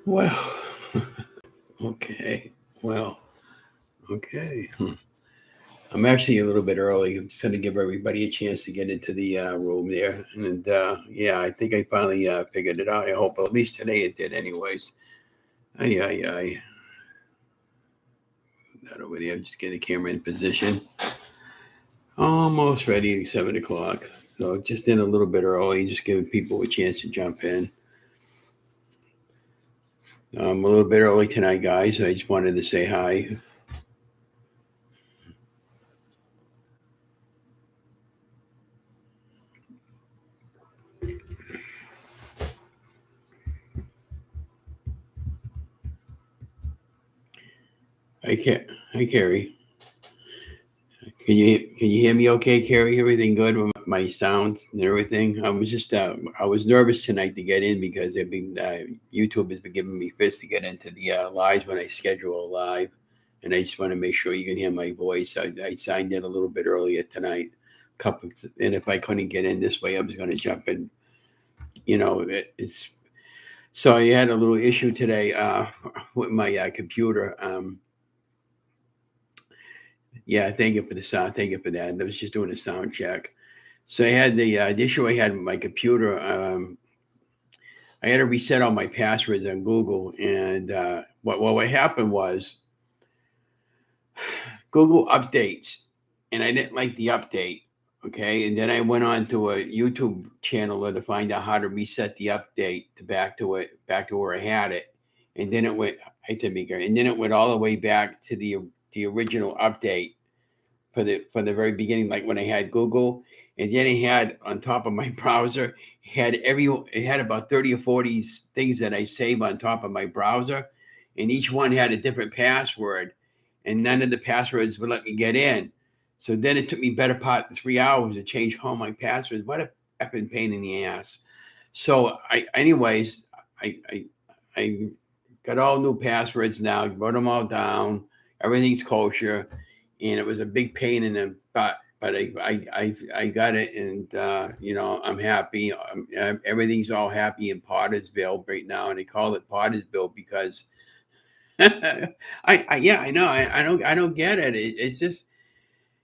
Well, okay. Well, okay. I'm actually a little bit early. I'm just going to give everybody a chance to get into the room there. And yeah, I think I finally figured it out. I hope at least today it did, anyways. Aye, aye, aye. That over there. Just get the camera in position. Almost ready, 7 o'clock. So just in a little bit early, just giving people a chance to jump in. I'm a little bit early tonight, guys. I just wanted to say hi. Hi, hi, Carrie. Can you hear me okay, Carrie? Everything good with my sounds and everything? I was nervous tonight to get in because YouTube has been giving me fits to get into the lives when I schedule a live, and I just want to make sure you can hear my voice. I signed in a little bit earlier tonight, and if I couldn't get in this way, I was going to jump in. It's so I had a little issue today with my computer. Yeah, thank you for the sound. Thank you for that. I was just doing a sound check. So I had the issue I had with my computer. I had to reset all my passwords on Google, and what happened was Google updates, and I didn't like the update. Okay, and then I went on to a YouTube channel to find out how to reset the update to back to where I had it, and then it went. I to make and then it went all the way back to the original update for the very beginning, like when I had Google, and then it had on top of my browser, it had about 30 or 40 things that I save on top of my browser, and each one had a different password, and none of the passwords would let me get in. So then it took me better part of 3 hours to change all my passwords. What a effing pain in the ass. So anyways, I got all new passwords now, wrote them all down. Everything's kosher, and it was a big pain in the butt. But I got it, and I'm happy. Everything's all happy in Pottersville right now, and they call it Pottersville because yeah, I know. I don't get it. It's just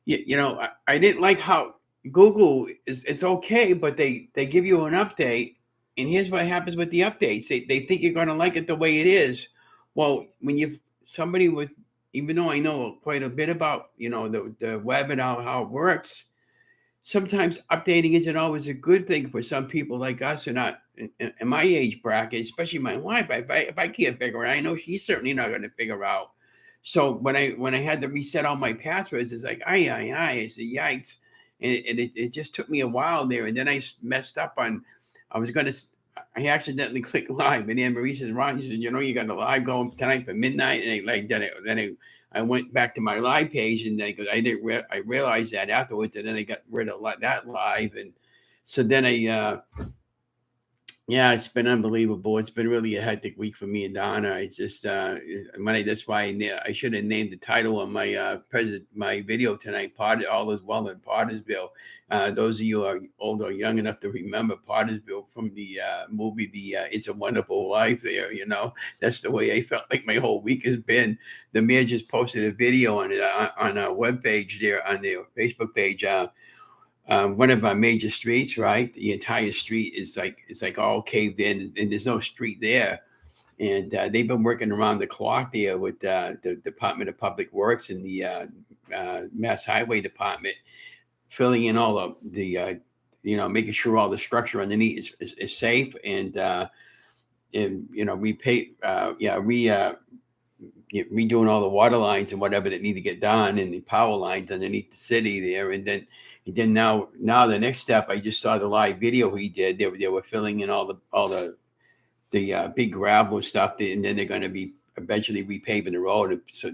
I didn't like how Google is. It's okay, but they give you an update, and here's what happens with the updates. They think you're gonna like it the way it is. Well, when you somebody with even though I know quite a bit about the web and how it works, sometimes updating isn't always a good thing for some people like us and not in my age bracket, especially my wife. If I can't figure it out, I know she's certainly not going to figure out. So when I had to reset all my passwords, it's like I it's a yikes, and it just took me a while there, and then I messed up on. I was gonna. I accidentally clicked live, and then Marie says, "Ron," she said, you got a live going tonight for midnight," and I went back to my live page, and then because I realized that afterwards, and then I got rid of that live, and so then yeah, it's been unbelievable. It's been really a hectic week for me and Donna. It's just that's why I should have named the title of my my video tonight. All is well in Pottersville. Those of you who are old or young enough to remember Pottersville from the movie, the It's a Wonderful Life. There, that's the way I felt like my whole week has been. The mayor just posted a video on a web page there on their Facebook page. One of our major streets, right? The entire street is like it's like all caved in, and there's no street there. And they've been working around the clock there with the Department of Public Works and the Mass Highway Department, filling in all making sure all the structure underneath is safe, and we pay, redoing all the water lines and whatever that need to get done, and the power lines underneath the city there, and then now the next step, I just saw the live video he did. They were filling in all the big gravel and stuff, and then they're going to be eventually repaving the road, so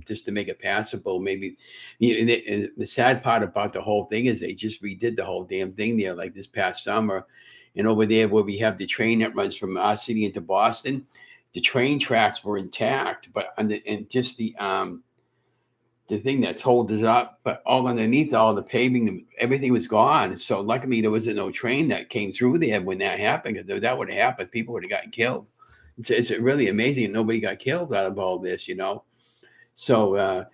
just to make it passable. Maybe the sad part about the whole thing is they just redid the whole damn thing there, like this past summer, and over there where we have the train that runs from our city into Boston, the train tracks were intact, but and just the thing that's holding it up, but all underneath all the paving, everything was gone. So luckily there wasn't no train that came through there when that happened. Because if that would have happened, people would have gotten killed. It's really amazing nobody got killed out of all this, you know. So, I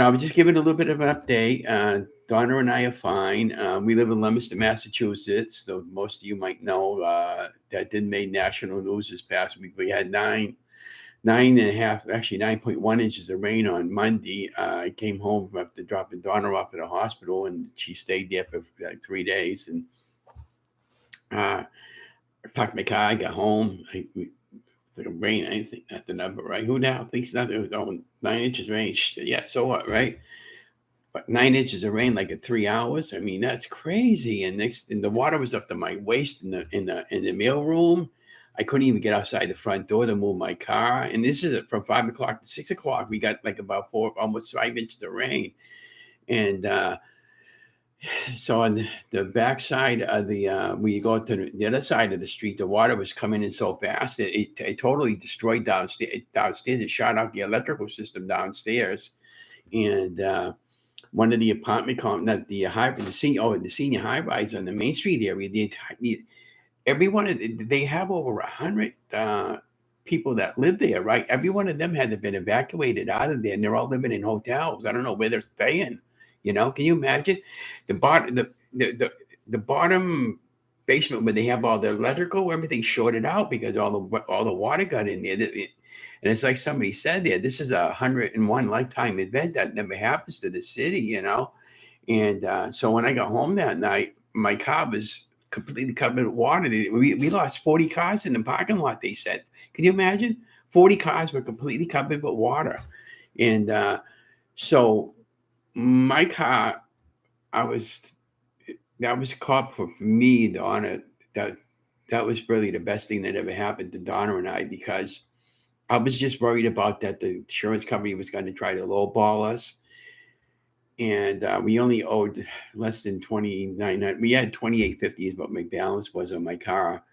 was just giving a little bit of an update. Donna and I are fine. We live in Leominster, Massachusetts. So most of you might know that did make national news this past week. We had 9.5, actually 9.1 inches of rain on Monday. I came home after dropping Donna off at a hospital, and she stayed there for like 3 days. And I parked my car. I got home. It's like a rain. I didn't think nothing of it, right? Who now thinks nothing of 9 inches rain? Yeah, so what, right? But 9 inches of rain like in 3 hours. I mean, that's crazy. And the water was up to my waist in the mail room. I couldn't even get outside the front door to move my car. And this is from 5 o'clock to 6 o'clock. We got like about almost 5 inches of rain. And so on the backside of when you go to the other side of the street, the water was coming in so fast that it totally destroyed downstairs. It shot out the electrical system downstairs. And one of the apartment not the senior high rise on the Main Street area, every one of they have over 100 people that live there, right? Every one of them had to been evacuated out of there, and they're all living in hotels. I don't know where they're staying. Can you imagine the bottom the bottom basement where they have all their electrical, everything shorted out because all the water got in there. And it's like somebody said there, this is 101 lifetime event that never happens to the city. And so when I got home that night, my car was completely covered with water. We lost 40 cars in the parking lot, they said. Can you imagine? 40 cars were completely covered with water. And so my car, I was, that was caught for me, Donna. That, that was really the best thing that ever happened to Donna and I, because I was just worried about that the insurance company was going to try to lowball us. And we only owed less than 29. We had 28.50 is what my balance was on my car.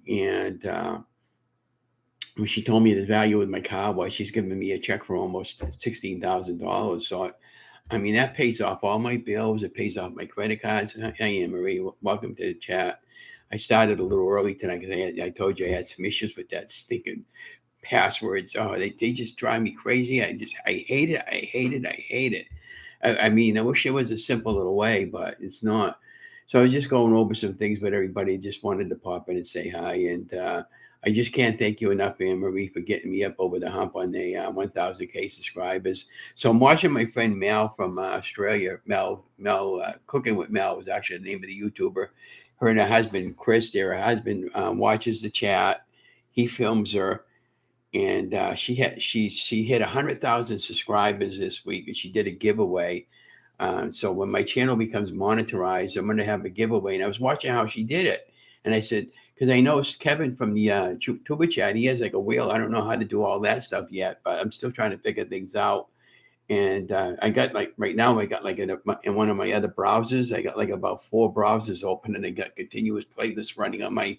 And when she told me the value of my car was, she's giving me a check for almost $16,000. So, I mean, that pays off all my bills. It pays off my credit cards. Hey, Anne Marie, welcome to the chat. I started a little early tonight because I told you I had some issues with that stinking passwords. Oh, they just drive me crazy. I hate it. I hate it. I hate it. I mean, I wish it was a simple little way, but it's not. So I was just going over some things with everybody. Just wanted to pop in and say hi. And I just can't thank you enough, Anne Marie, for getting me up over the hump on the 1,000K subscribers. So I'm watching my friend Mel from Australia. Mel, Cooking with Mel was actually the name of the YouTuber. Her and her husband, Chris, her husband watches the chat. He films her. And she hit 100,000 subscribers this week, and she did a giveaway. So when my channel becomes monetized, I'm going to have a giveaway. And I was watching how she did it, and I said, because I know Kevin from the Tuba chat, he has like a wheel. I don't know how to do all that stuff yet, but I'm still trying to figure things out. And I got like right now, I got like in one of my other browsers, I got like about 4 browsers open, and I got continuous playlists running on my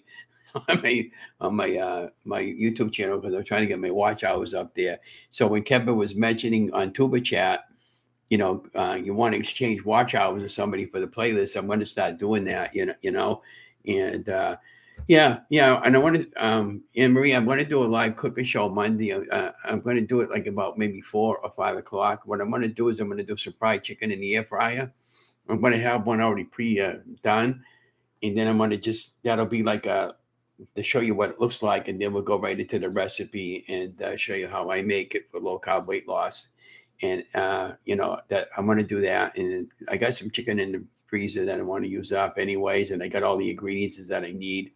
on my YouTube channel because I'm trying to get my watch hours up there. So when Kevin was mentioning on Tuba Chat, you want to exchange watch hours with somebody for the playlist, I'm going to start doing that. And yeah. And I want to, Anne Marie, I'm going to do a live cooking show Monday. I'm going to do it like about maybe 4 or 5 o'clock. What I'm going to do is I'm going to do some fried chicken in the air fryer. I'm going to have one already done. And then I'm going to that'll be like to show you what it looks like, and then we'll go right into the recipe and show you how I make it for low carb weight loss. And that I'm going to do that. And I got some chicken in the freezer that I want to use up anyways, and I got all the ingredients that I need.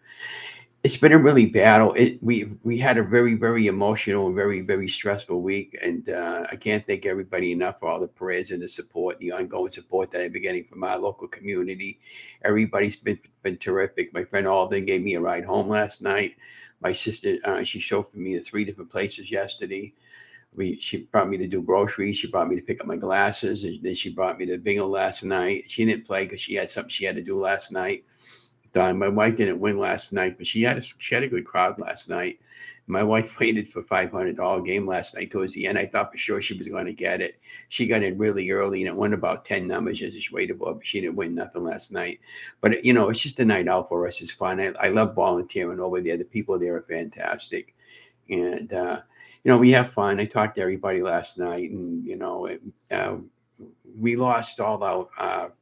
It's been a really battle. We had a very, very emotional and very, very stressful week, and I can't thank everybody enough for all the prayers and the support, the ongoing support that I've been getting from our local community. Everybody's been terrific. My friend Alden gave me a ride home last night. My sister, she chauffeured me to 3 different places yesterday. She brought me to do groceries. She brought me to pick up my glasses, and then she brought me to bingo last night. She didn't play because she had something she had to do last night. My wife didn't win last night, but she had a good crowd last night. My wife waited for $500 game last night towards the end. I thought for sure she was going to get it. She got in really early, and it won about 10 numbers as she waited for, but she didn't win nothing last night. But, it's just a night out for us. It's fun. I love volunteering over there. The people there are fantastic. And we have fun. I talked to everybody last night, and we lost all our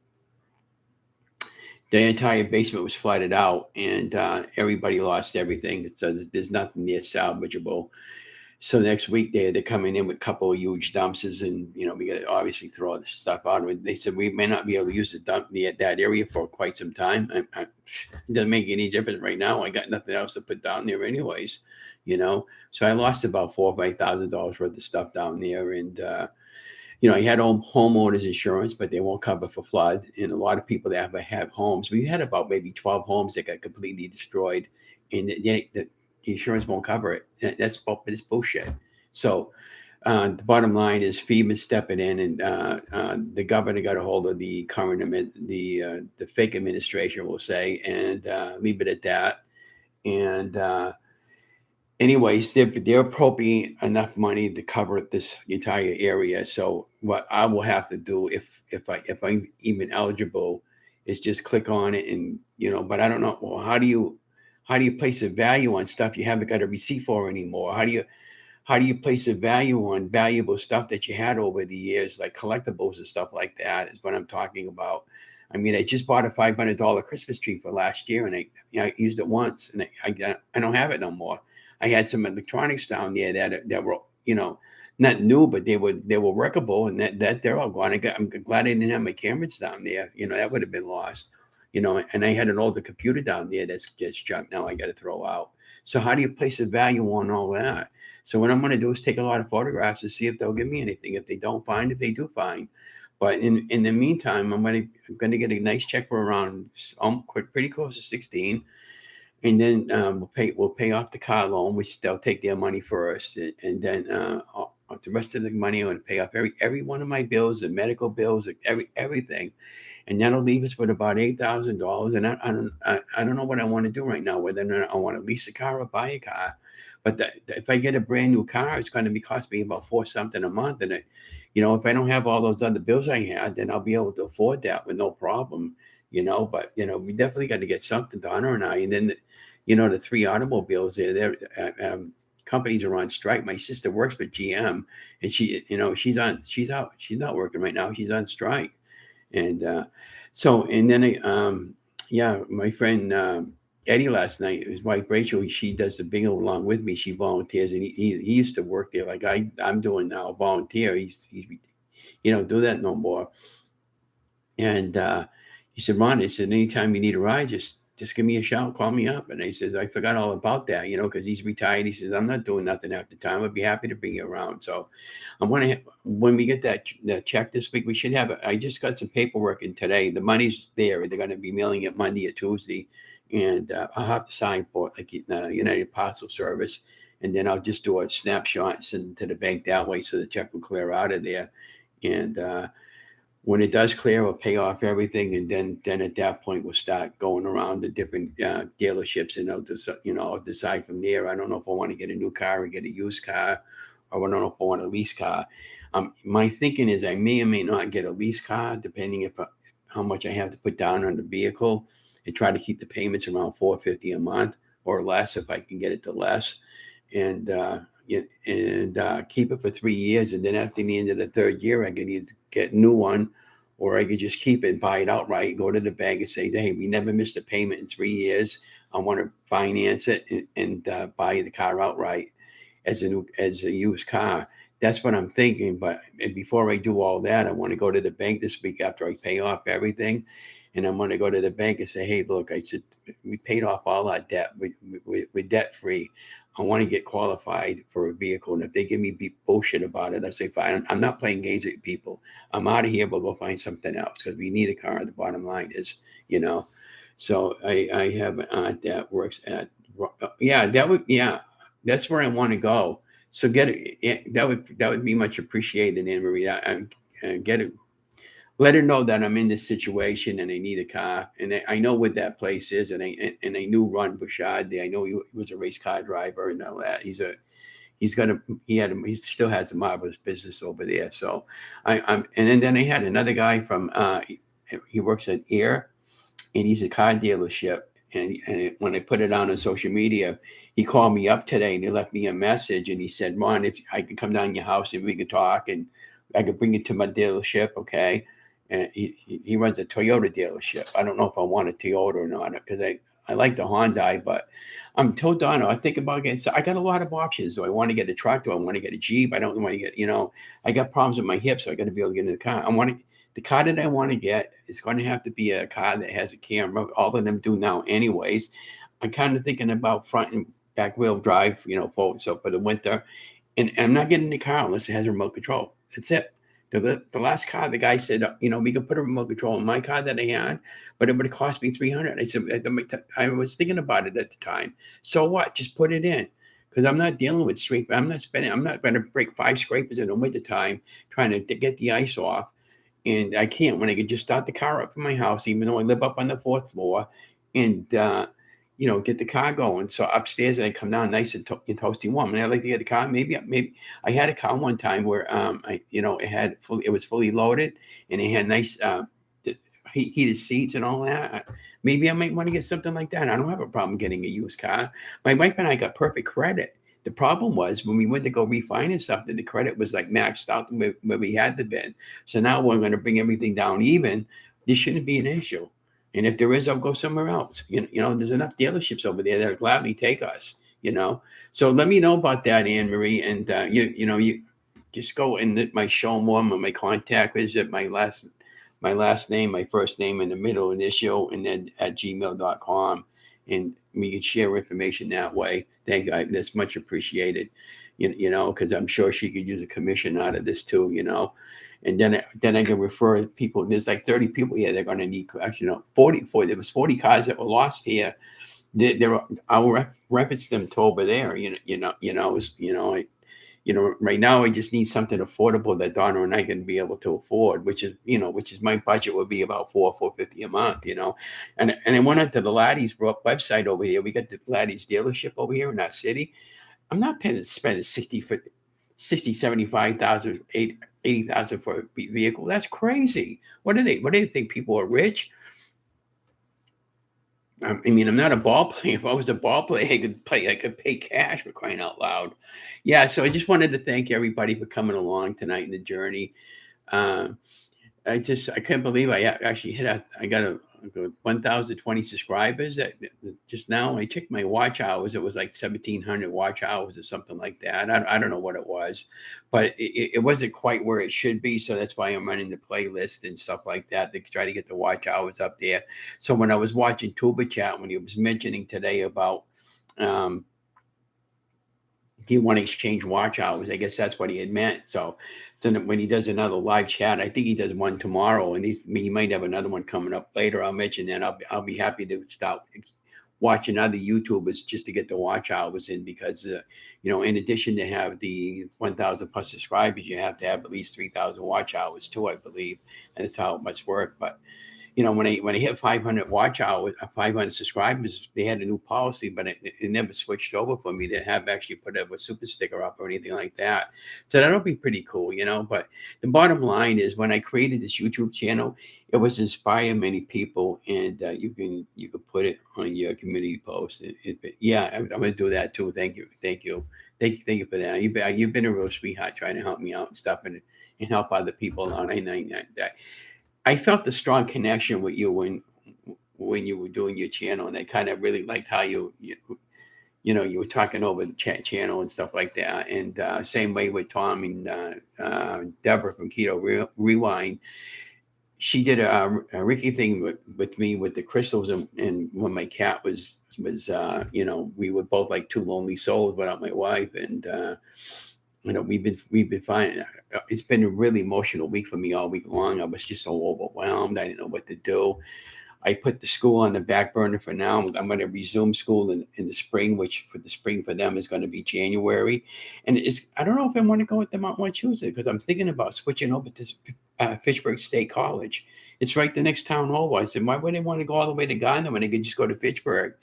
the entire basement was flooded out, and everybody lost everything. So there's nothing there salvageable. So next week they're coming in with a couple of huge dumpsters, and we got to obviously throw all this stuff out. They said we may not be able to use that area for quite some time. It doesn't make any difference right now. I got nothing else to put down there, anyways. So I lost about $4,000 or $5,000 worth of stuff down there, and I had homeowners insurance, but they won't cover for flood. And a lot of people that have homes, we had about maybe 12 homes that got completely destroyed, and the insurance won't cover it. That's bullshit. So the bottom line is FEMA stepping in, and the governor got a hold of the current the fake administration, we'll say, and leave it at that. And anyways, they're appropriating enough money to cover this entire area. So what I will have to do, if I'm even eligible, is just click on it, and But I don't know. Well, how do you place a value on stuff you haven't got a receipt for anymore? How do you place a value on valuable stuff that you had over the years, like collectibles and stuff like that? Is what I'm talking about. I mean, I just bought a $500 Christmas tree for last year, and I used it once, and I don't have it no more. I had some electronics down there that were not new, but they were workable, and that they're all gone. I'm glad I didn't have my cameras down there. That would have been lost. And I had an older computer down there that's just junk now I got to throw out. So how do you place a value on all that? So what I'm going to do is take a lot of photographs to see if they'll give me anything. If they don't find, if they do find. But in the meantime, I'm going to get a nice check for around pretty close to 16, and then we'll pay off the car loan, which they'll take their money first, and then the rest of the money I'm going to pay off every one of my bills, the medical bills, everything, and that'll leave us with about $8,000. And I don't know what I want to do right now, whether or not I want to lease a car or buy a car. But if I get a brand new car, it's going to be cost me about four something a month, and if I don't have all those other bills I had, then I'll be able to afford that with no problem. But we definitely got to get something done, or not. And then the three automobiles there, companies are on strike. My sister works with GM, and she's out. She's not working right now. She's on strike. And and then my friend Eddie last night, his wife Rachel, she does the bingo along with me. She volunteers, and he used to work there like I'm doing now, volunteer. He don't do that no more. And he said, Ron, he said, anytime you need a ride, just give me a shout, call me up. And I said, I forgot all about that, because he's retired. He says, I'm not doing nothing half the time. I'd be happy to bring you around. So when we get that check this week, we should have it. I just got some paperwork in today. The money's there. They're going to be mailing it Monday or Tuesday. And I'll have to sign for it, like United Parcel Service. And then I'll just do a snapshot and send it to the bank that way, so the check will clear out of there. And when it does clear, we'll pay off everything, and then at that point we'll start going around the different dealerships, and I'll decide from there. I don't know if I want to get a new car or get a used car, or I don't know if I want a lease car. My thinking is I may or may not get a lease car, depending how much I have to put down on the vehicle, and try to keep the payments around $450 a month or less if I can get it to less, and keep it for 3 years, and then after the end of the third year, I can either get a new one, or I could just keep it and buy it outright. Go to the bank and say, "Hey, we never missed a payment in 3 years. I want to finance it and buy the car outright as a used car." That's what I'm thinking. But before I do all that, I want to go to the bank this week after I pay off everything, and I'm going to go to the bank and say, "Hey, look, I said we paid off all our debt. We're debt free. I want to get qualified for a vehicle, and if they give me bullshit about it, I say, fine. I'm not playing games with people. I'm out of here. We'll go find something else, because we need a car. The bottom line is, you know." So I have an aunt that works at, that's where I want to go. So get it. That would be much appreciated, Anne Marie. Get it. Let her know that I'm in this situation and I need a car. And I know what that place is, and I knew Ron Bouchard there. I know he was a race car driver and all that. He still has a marvelous business over there. So and then I had another guy from he works at Air, and he's a car dealership. And when I put it on social media, he called me up today and he left me a message and he said, Ron, if I could come down to your house and we could talk and I could bring you to my dealership, okay? And he runs a Toyota dealership. I don't know if I want a Toyota or not because I like the Hyundai, but I'm told Donna, I think about getting, so I got a lot of options. Do I want to get a truck? Do I want to get a Jeep? I don't want to get, I got problems with my hips, so I got to be able to get in the car. The car that I want to get is going to have to be a car that has a camera. All of them do now, anyways. I'm kind of thinking about front and back wheel drive, forward. So for the winter, and I'm not getting the car unless it has a remote control. That's it. The last car, the guy said, we could put a remote control in my car that I had, but it would have cost me $300. I said, I was thinking about it at the time. So what? Just put it in. Because I'm not dealing with scrape. I'm not going to break 5 scrapers in the wintertime trying to get the ice off. And I can't when I could just start the car up from my house, even though I live up on the 4th floor, and get the car going. So upstairs and I come down nice and toasty warm. And I like to get a car. Maybe I had a car one time where it was fully loaded and it had nice heated seats and all that. Maybe I might want to get something like that. I don't have a problem getting a used car. My wife and I got perfect credit. The problem was when we went to go refinance something, the credit was like maxed out where we had to be. So now we're going to bring everything down even. This shouldn't be an issue. And if there is, I'll go somewhere else. There's enough dealerships over there that'll gladly take us. So let me know about that, Anne Marie. And you just go in my show more, my contact is at my last name, my first name in the middle initial, and then at gmail.com. And we can share information that way. Thank you. That's much appreciated, because I'm sure she could use a commission out of this too, And then I can refer people. There's like 30 people here. They're going to need, actually, 40. There was 40 cars that were lost here. I'll reference them to over there. Right now I just need something affordable that Donna and I can be able to afford, which is my budget would be about $450 a month, and I went onto the Laddie's website over here. We got the Laddie's dealership over here in our city. I'm not spending 75,000, 80,000 for a vehicle. That's crazy. What do they think people are rich? I mean, I'm not a ball player. If I was a ball player, I could pay cash, for crying out loud. Yeah, so I just wanted to thank everybody for coming along tonight in the journey. Uh, I can't believe I actually I got a 1,020 subscribers just now. I checked my watch hours. It was like 1,700 watch hours or something like that. I don't know what it was, but it wasn't quite where it should be. So that's why I'm running the playlist and stuff like that to try to get the watch hours up there. So when I was watching Tuba Chat, when he was mentioning today about, do you want to exchange watch hours? I guess that's what he had meant. So when he does another live chat, I think he does one tomorrow, and he might have another one coming up later. I'll mention that. I'll be happy to start watching other YouTubers just to get the watch hours in, because in addition to have the 1,000 plus subscribers, you have to have at least 3,000 watch hours too, I believe, and that's how it must work. But when I hit 500 watch hours, 500 subscribers, they had a new policy, but it never switched over for me to have actually put a super sticker up or anything like that. So that'll be pretty cool, But the bottom line is, when I created this YouTube channel, it was to inspire many people, and you can put it on your community post. I'm going to do that too. Thank you for that. You've been a real sweetheart trying to help me out and stuff, and help other people out. I felt a strong connection with you when you were doing your channel, and I kind of really liked how you were talking over the channel and stuff like that. And same way with Tom and Deborah from Keto Rewind. She did a Ricky thing with me with the crystals, and when my cat was we were both like two lonely souls without my wife, and we've been fine. It's been a really emotional week for me all week long. I was just so overwhelmed. I didn't know what to do. I put the school on the back burner for now. I'm going to resume school in the spring, which for the spring for them is going to be January. And I don't know if I want to go with them on Tuesday, because I'm thinking about switching over to Fitchburg State College. It's right the next town over. I said, why would they want to go all the way to Gardner when they could just go to Fitchburg?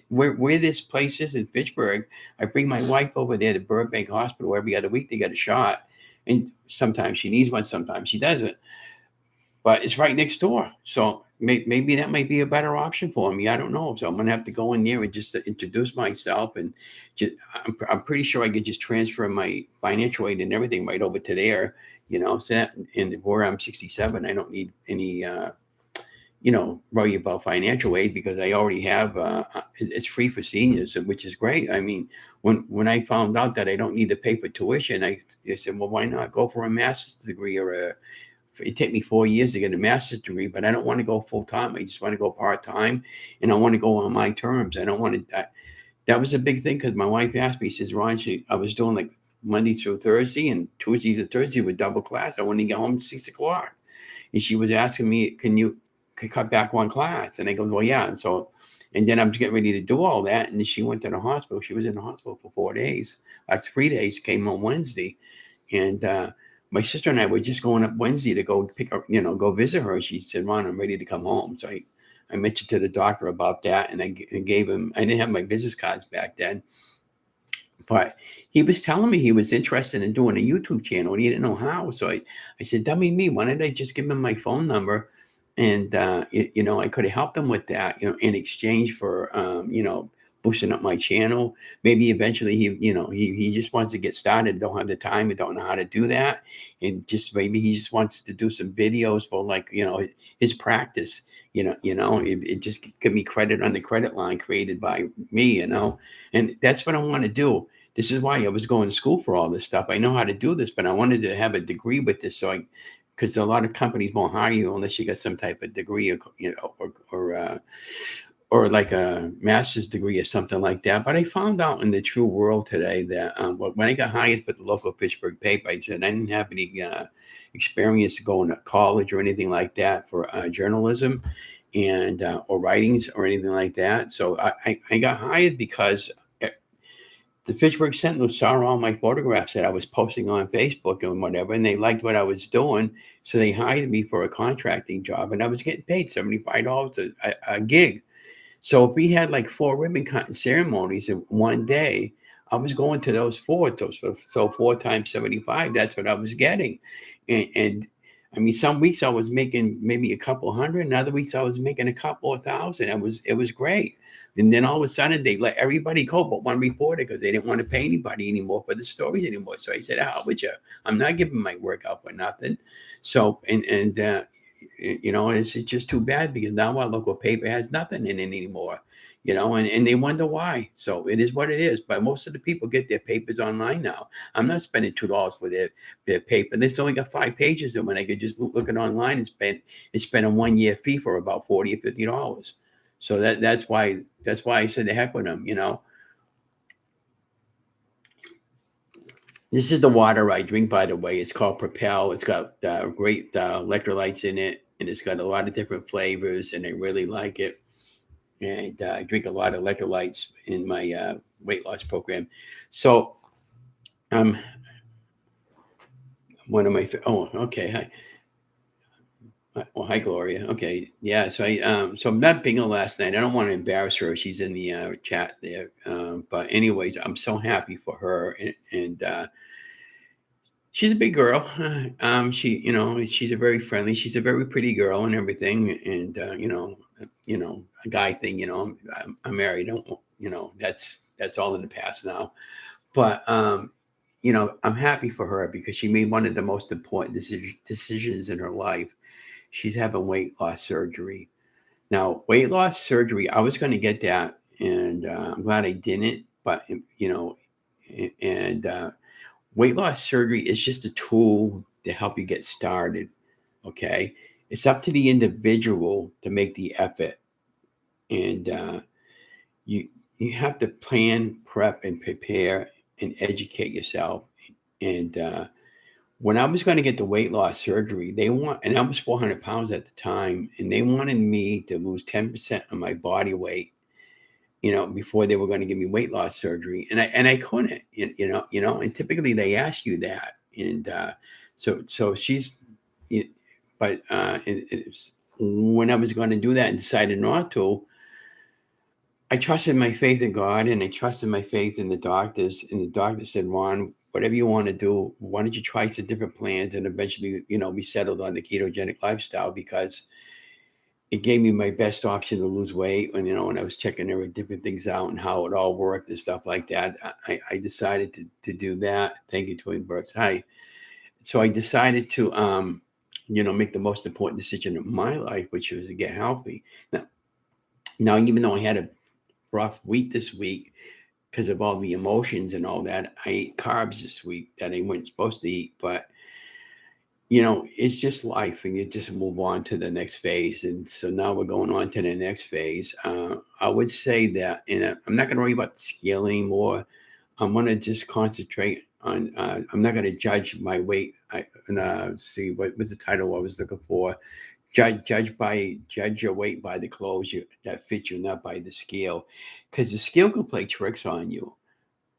Where this place is in Fitchburg, I bring my wife over there to Burbank Hospital every other week to get a shot. And sometimes she needs one, sometimes she doesn't. but it's right next door. So maybe that might be a better option for me. I don't know. So I'm gonna have to go in there and just introduce myself, and just, I'm pretty sure I could just transfer my financial aid and everything right over to there. So that, and where I'm 67, I don't need any worry about financial aid because I already have. It's free for seniors, which is great. I mean, when I found out that I don't need to pay for tuition, I said, well, why not go for a master's degree or a it take me 4 years to get a master's degree, but I don't want to go full time. I just want to go part time, and I want to go on my terms. I don't want to. That was a big thing because my wife asked me. She says, "Ron, I was doing like Monday through Thursday, and Tuesdays and Thursdays with double class. I want to get home at 6 o'clock." And she was asking me, "Can you cut back one class?" And I go, "Well, yeah." And so, and then I'm just getting ready to do all that, and then she went to the hospital. She was in the hospital for 4 days, like 3 days. Came on Wednesday, and my sister and I were just going up Wednesday to go pick up, go visit her. She said, "Ron, I'm ready to come home." So I mentioned to the doctor about that, and I gave him. I didn't have my business cards back then, but he was telling me he was interested in doing a YouTube channel, and he didn't know how. So I said, "Dummy me, why didn't I just give him my phone number?" And I could have helped him with that, in exchange for boosting up my channel. Maybe eventually he just wants to get started, don't have the time, and don't know how to do that, and just maybe he just wants to do some videos for, like, his practice. It just give me credit on the credit line created by me, and that's what I want to do. This is why I was going to school for all this stuff. I know how to do this, but I wanted to have a degree with this, because a lot of companies won't hire you unless you got some type of degree, or like a master's degree or something like that. But I found out in the true world today that when I got hired for the local Pittsburgh paper, I said I didn't have any experience going to college or anything like that for journalism and or writings or anything like that. So I got hired because the Fitchburg Sentinel saw all my photographs that I was posting on Facebook and whatever, and they liked what I was doing. So they hired me for a contracting job, and I was getting paid $75 a gig. So if we had like 4 ribbon cutting ceremonies in one day, I was going to those four. So 4 times 75, that's what I was getting. And I mean, some weeks I was making maybe a couple hundred, and other weeks I was making a couple of thousand. It was great. And then all of a sudden they let everybody go but one reporter because they didn't want to pay anybody anymore for the stories anymore. So I said, "How would you? I'm not giving my work out for nothing." So it's just too bad because now our local paper has nothing in it anymore, and they wonder why. So it is what it is. But most of the people get their papers online now. I'm not spending $2 for their paper. It's only got 5 pages, and when I could just look it online and spend a 1 year fee for about $40 or $50. So that's why I said the heck with them. This is the water I drink, by the way. It's called Propel. It's got great electrolytes in it, and it's got a lot of different flavors, and I really like it. And I drink a lot of electrolytes in my weight loss program. So, um, one of my okay, hi. Well, hi, Gloria. Okay, yeah. So I'm not bingo last night. I don't want to embarrass her. She's in the chat there. But anyways, I'm so happy for her, and she's a big girl. She's a very friendly. She's a very pretty girl and everything. And a guy thing. I'm married. Don't that's all in the past now. But I'm happy for her because she made one of the most important decisions in her life. She's having weight loss surgery. Now, weight loss surgery, I was going to get that, and I'm glad I didn't. But and weight loss surgery is just a tool to help you get started. Okay, it's up to the individual to make the effort, and you you have to plan, prep, and prepare, and educate yourself. And when I was going to get the weight loss surgery, and I was 400 pounds at the time, and they wanted me to lose 10% of my body weight, before they were going to give me weight loss surgery, and I couldn't, and typically they ask you that, and so she's, but when I was going to do that and decided not to, I trusted my faith in God, and I trusted my faith in the doctors. And the doctor said, Ron, whatever you want to do, why don't you try some different plans? And eventually, we settled on the ketogenic lifestyle because it gave me my best option to lose weight. And, when I was checking every different things out and how it all worked and stuff like that, I decided to do that. Thank you, Twin Birds. Hi. So I decided to, make the most important decision of my life, which was to get healthy. Now, even though I had a rough week this week because of all the emotions and all that, I ate carbs this week that I wasn't supposed to eat. But it's just life, and you just move on to the next phase. And so now we're going on to the next phase. I would say that, and I'm not going to worry about the scale anymore. I'm going to just concentrate on. I'm not going to judge my weight. See what was the title I was looking for. Judge your weight by the clothes that fit you, not by the scale, because the scale can play tricks on you.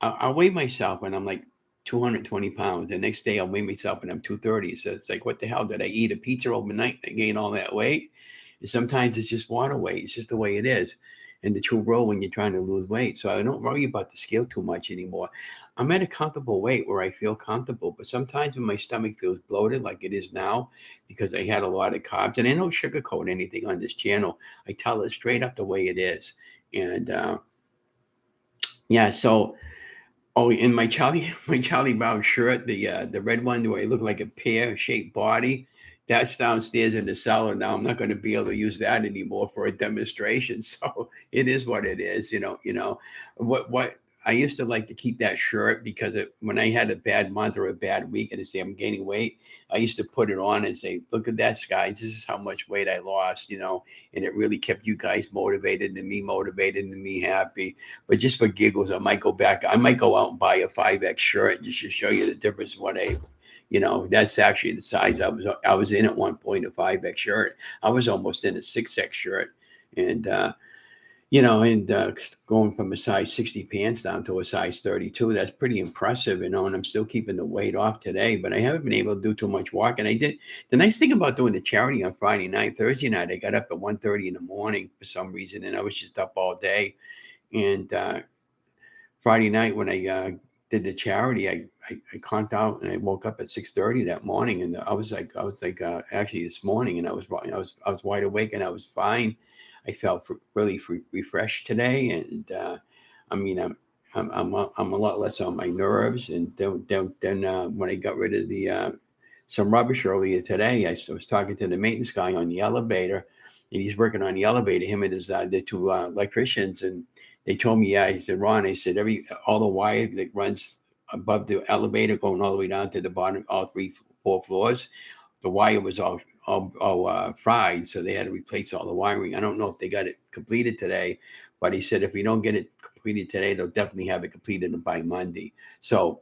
I weigh myself and I'm like 220 pounds. The next day I'll weigh myself and I'm 230. So it's like, what the hell? Did I eat a pizza overnight and gain all that weight? And sometimes it's just water weight. It's just the way it is. And the true role when you're trying to lose weight. So I don't worry about the scale too much anymore. I'm at a comfortable weight where I feel comfortable. But sometimes when my stomach feels bloated like it is now, because I had a lot of carbs, and I don't sugarcoat anything on this channel. I tell it straight up the way it is. And yeah, so oh, in my Charlie my Charlie Brown shirt, the red one where I look like a pear-shaped body, that's downstairs in the cellar now. I'm not going to be able to use that anymore for a demonstration. So it is what it is. What I used to like to keep that shirt because when I had a bad month or a bad week and I say I'm gaining weight, I used to put it on and say, "Look at that, guys! This is how much weight I lost." And it really kept you guys motivated and me happy. But just for giggles, I might go back. I might go out and buy a 5X shirt just to show you the difference. That's actually the size I was in at one point, a 5X shirt. I was almost in a 6X shirt, and going from a size 60 pants down to a size 32, that's pretty impressive. And I'm still keeping the weight off today, but I haven't been able to do too much walking. I did. The nice thing about doing the charity on Friday night, Thursday night, I got up at 1:30 in the morning for some reason, and I was just up all day. And Friday night when I did the charity, I conked out and I woke up at 6:30 that morning, and I was like actually this morning, and I was wide awake and I was fine. I felt really refreshed today, and I mean I'm a lot less on my nerves. And then when I got rid of the some rubbish earlier today, I was talking to the maintenance guy on the elevator, and he's working on the elevator. Him and his the two electricians, and they told me, yeah. He said, Ron, I said all the wire that runs above the elevator going all the way down to the bottom, all 4 floors, the wire was all fried, so they had to replace all the wiring. I don't know if they got it completed today, but he said if we don't get it completed today, they'll definitely have it completed by Monday. So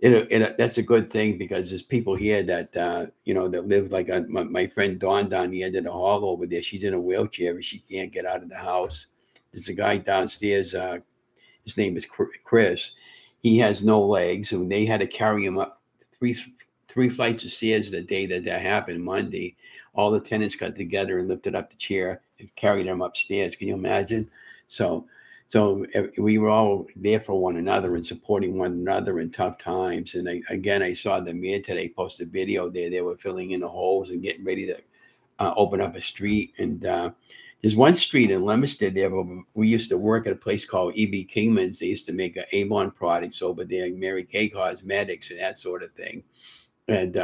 that's a good thing, because there's people here that that live like my friend Dawn down the end of the hall over there. She's in a wheelchair and she can't get out of the house. There's a guy downstairs. His name is Chris. He has no legs, and they had to carry him up three flights of stairs the day that happened, Monday. All the tenants got together and lifted up the chair and carried him upstairs. Can you imagine? So, we were all there for one another and supporting one another in tough times. And I saw the mayor today post a video there. They were filling in the holes and getting ready to open up a street. And there's one street in Leominster there where we used to work at a place called E.B. Kingman's. They used to make Avon products over there, Mary Kay Cosmetics and that sort of thing. And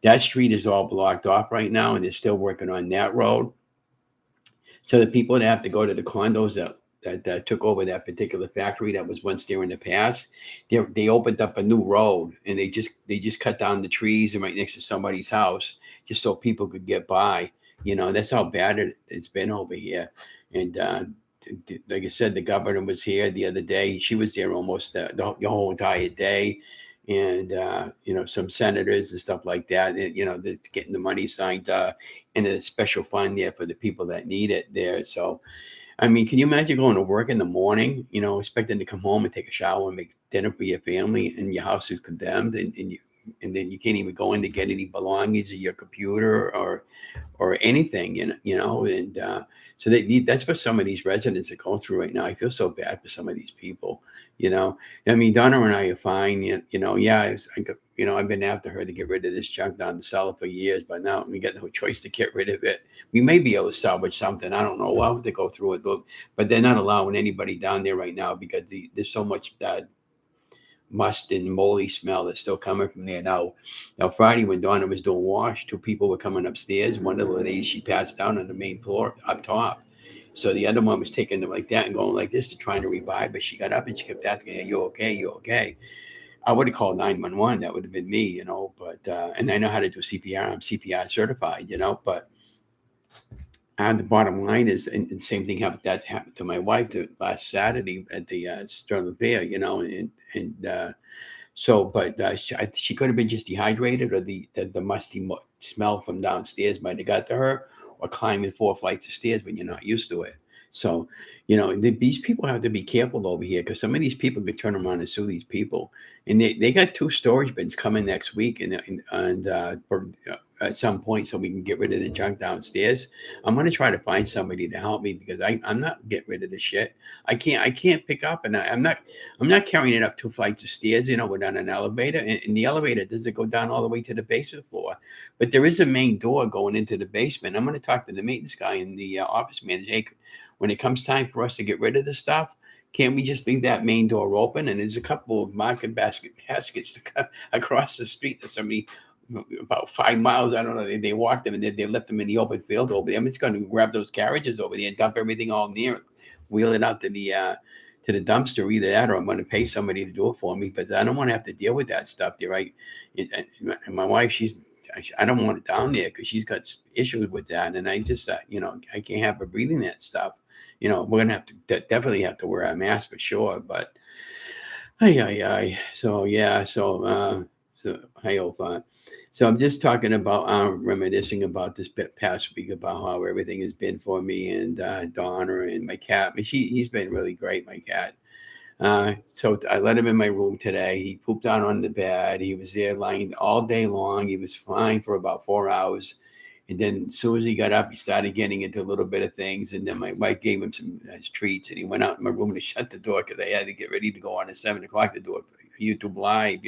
that street is all blocked off right now, and they're still working on that road. So the people that have to go to the condos that took over that particular factory that was once there in the past, they opened up a new road, and they just cut down the trees and right next to somebody's house just so people could get by. That's how bad it's been over here. And like I said, the governor was here the other day. She was there almost the whole entire day. And some senators and stuff like that. And, they're getting the money signed in a special fund there for the people that need it there. So, I mean, can you imagine going to work in the morning, expecting to come home and take a shower and make dinner for your family, and your house is condemned, and and then you can't even go in to get any belongings of your computer or anything, and so that's what some of these residents are going through right now. I feel so bad for some of these people, you know. I mean, Donna and I are fine, yeah. I've been after her to get rid of this junk down the cellar for years, but now we got no choice to get rid of it. We may be able to salvage something. I don't know. We'll have to go through it, but they're not allowing anybody down there right now because there's so much must and moldy smell that's still coming from there. Now Friday when Donna was doing wash, two people were coming upstairs. One of the ladies, she passed down on the main floor up top. So the other one was taking them like that and going like this to trying to revive her. She got up and she kept asking, "Are you okay? You okay?" I would have called 911. That would have been me, But and I know how to do CPR. I'm CPR certified, But the bottom line is, and the same thing that's happened to my wife last Saturday at the Sterling Fair, and so, but she could have been just dehydrated, or the musty smell from downstairs might have got to her, or climbing 4 flights of stairs when you're not used to it. So, these people have to be careful over here because some of these people could turn around and sue these people. And they got 2 storage bins coming next week, at some point, so we can get rid of the junk downstairs. I'm gonna try to find somebody to help me because I'm not getting rid of the shit. I can't pick up, and I'm not carrying it up 2 flights of stairs, without an elevator. And the elevator doesn't go down all the way to the basement floor. But there is a main door going into the basement. I'm going to talk to the maintenance guy and the office manager. Hey, when it comes time for us to get rid of the stuff, can't we just leave that main door open? And there's a couple of market baskets to cut across the street that somebody about 5 miles. I don't know. They walked them and they left them in the open field over there. I'm just going to grab those carriages over there and dump everything all near, wheel it out to the dumpster. Either that, or I'm going to pay somebody to do it for me, because I don't want to have to deal with that stuff there. Right? And my wife, I don't want it down there because she's got issues with that, and I just I can't have her breathing that stuff. We're gonna have to definitely have to wear a mask for sure. But so yeah, so hi Opha. So I'm just talking about reminiscing about this past week about how everything has been for me, and Donna and my cat. He's been really great, my cat. So I let him in my room today. He pooped out on the bed. He was there lying all day long. He was fine for about 4 hours. And then as soon as he got up, he started getting into a little bit of things. And then my wife gave him some treats, and he went out in my room to shut the door because I had to get ready to go on at 7 o'clock to do a YouTube live.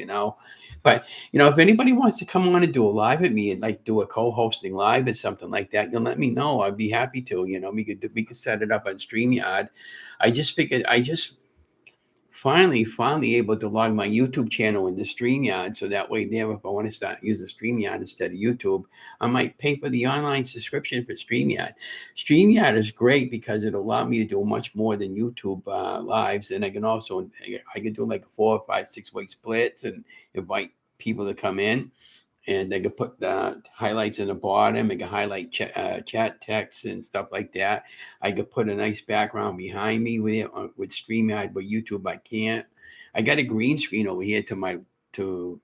But if anybody wants to come on and do a live with me and like do a co-hosting live or something like that, let me know. I'd be happy to. We could set it up on StreamYard. I just finally able to log my YouTube channel into StreamYard, so that way there, if I want to start using StreamYard instead of YouTube, I might pay for the online subscription for StreamYard. StreamYard is great because it allowed me to do much more than YouTube lives, and I can do like 4, 5, 6 week splits and invite people to come in. And they could put the highlights in the bottom. I could highlight chat text and stuff like that. I could put a nice background behind me with StreamYard, but YouTube I can't. I got a green screen over here to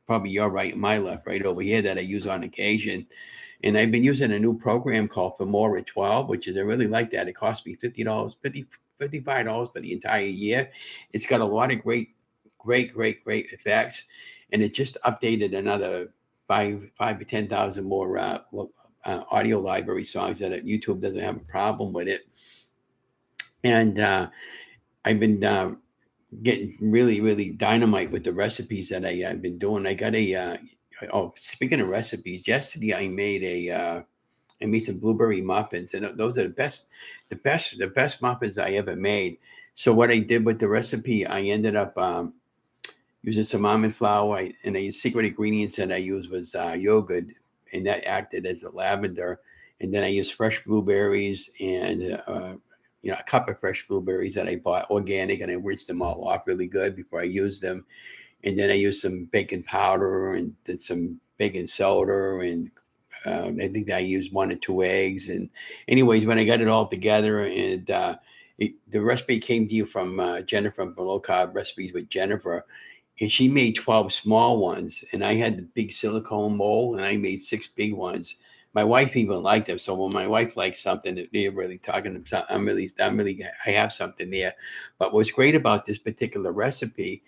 probably your right, my left, right over here, that I use on occasion. And I've been using a new program called Filmora 12, which is, I really like that. It cost me $50, $55 for the entire year. It's got a lot of great effects, and it just updated another five to 10,000 more audio library songs that YouTube doesn't have a problem with it. And I've been getting really dynamite with the recipes that I've been doing. I got speaking of recipes, yesterday I made some blueberry muffins, and those are the best muffins I ever made. So what I did with the recipe, I ended up using some almond flour, and the secret ingredients that I used was yogurt, and that acted as a lavender. And then I used fresh blueberries and a cup of fresh blueberries that I bought organic, and I rinsed them all off really good before I used them. And then I used some baking powder and did some baking soda, and I think that I used 1 or 2 eggs. And anyways, when I got it all together, and the recipe came to you from Jennifer from Low Carb Recipes with Jennifer, and she made 12 small ones, and I had the big silicone mold, and I made 6 big ones. My wife even liked them. So when my wife likes something, they're really talking about, I have something there. But what's great about this particular recipe,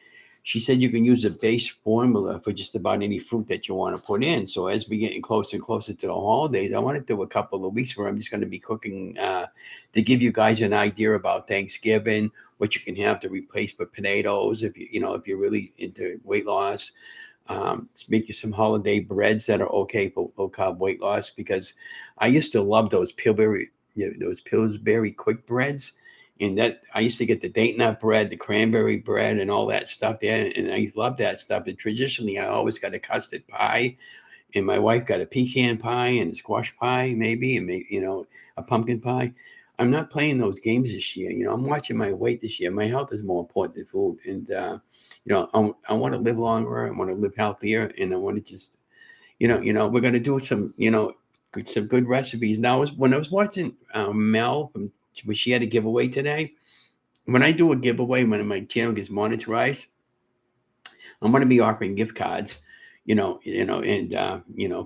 she said you can use a base formula for just about any fruit that you want to put in. So as we getting closer and closer to the holidays, I want to do a couple of weeks where I'm just going to be cooking to give you guys an idea about Thanksgiving, what you can have to replace with potatoes if you're really into weight loss. Make you some holiday breads that are okay for low carb weight loss, because I used to love those Pillsbury quick breads. And that I used to get the date nut bread, the cranberry bread, and all that stuff there. And I love that stuff. And traditionally, I always got a custard pie, and my wife got a pecan pie and a squash pie, maybe, and maybe, a pumpkin pie. I'm not playing those games this year. I'm watching my weight this year. My health is more important than food. And, I want to live longer. I want to live healthier. And I want to just, we're going to do some good recipes. Now, when I was watching Mel when she had a giveaway today, when I do a giveaway, when my channel gets monetized, I'm going to be offering gift cards, and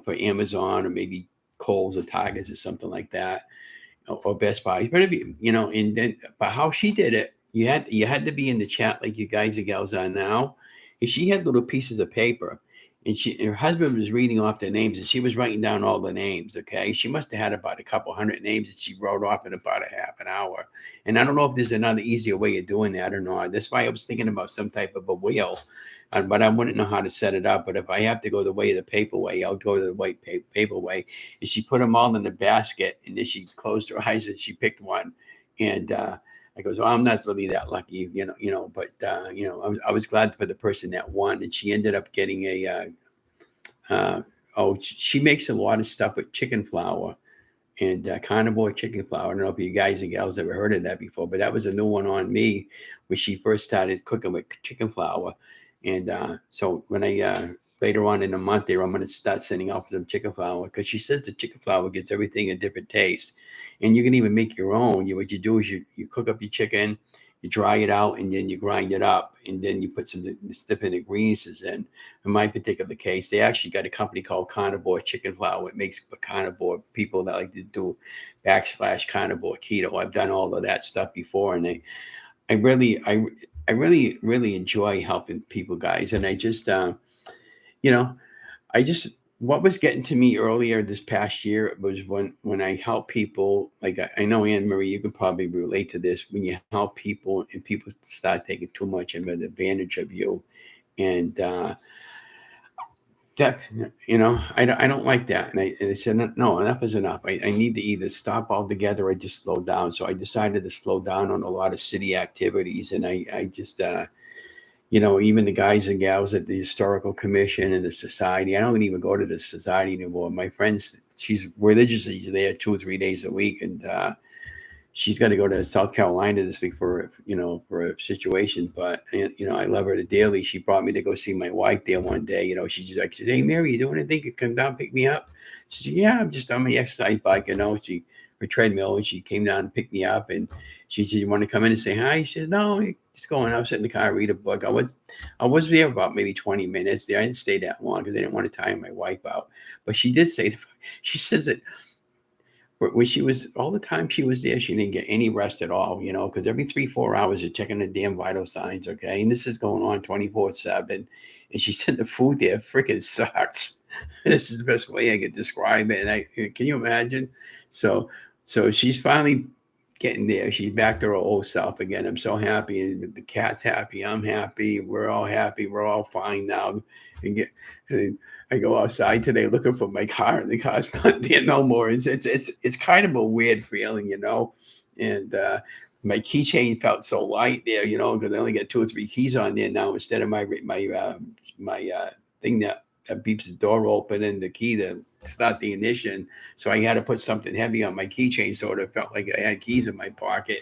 for Amazon or maybe Kohl's or Targets or something like that, or Best Buy. But and then, but how she did it, you had to be in the chat like you guys and gals are now. And she had little pieces of paper, and her husband was reading off the names, and she was writing down all the names. Okay, she must have had about a couple hundred names that she wrote off in about a half an hour. And I don't know if there's another easier way of doing that or not. That's why I was thinking about some type of a wheel. But I wouldn't know how to set it up. But if I have to go the way of the paper way, I'll go the white paper way. And she put them all in the basket, and then she closed her eyes and she picked one. And I goes, well, I'm not really that lucky, But I was glad for the person that won, and she ended up getting she makes a lot of stuff with chicken flour and carnivore chicken flour. I don't know if you guys and gals ever heard of that before, but that was a new one on me when she first started cooking with chicken flour. And so when I later on in the month there, I'm going to start sending off some chicken flour, because she says the chicken flour gives everything a different taste. And you can even make your own. What you do is you cook up your chicken, you dry it out, and then you grind it up, and then you put some different ingredients in. In my particular case, they actually got a company called Carnivore Chicken Flour. It makes for carnivore people that like to do _carnivore keto. I've done all of that stuff before, and I really, really enjoy helping people, guys. And I just, what was getting to me earlier this past year was when I help people. Like I know, Anne Marie, you could probably relate to this. When you help people and people start taking too much of an advantage of you, and that I don't like that. And I said, no, enough is enough. I need to either stop altogether or just slow down. So I decided to slow down on a lot of city activities, and I just even the guys and gals at the historical commission and the society, I don't even go to the society anymore. My friends, she's religiously there 2 or 3 days a week, and she's got to go to South Carolina this week for a situation. But I love her dearly. She brought me to go see my wife there one day. She just like, hey Mary, you doing anything? You come down, pick me up. She said, yeah, I'm just on my exercise bike. She her treadmill, and she came down and picked me up, and she said, you want to come in and say hi? She said, no, just going out, sit in the car, read a book. I was there about maybe 20 minutes there. I didn't stay that long because I didn't want to tire my wife out. But she did say, she says that when she was, all the time she was there, she didn't get any rest at all, because every 3-4 hours you're checking the damn vital signs. Okay. And this is going on 24/7. And she said the food there freaking sucks. This is the best way I could describe it. And can you imagine? So she's finally getting there. She's back to her old self again. I'm so happy. And the cat's happy. I'm happy. We're all happy. We're all fine now. And I go outside today looking for my car, and the car's not there no more. It's kind of a weird feeling, And my keychain felt so light there, because I only got 2 or 3 keys on there now instead of my thing that beeps the door open and the key to start the ignition. So I had to put something heavy on my keychain, so it felt like I had keys in my pocket,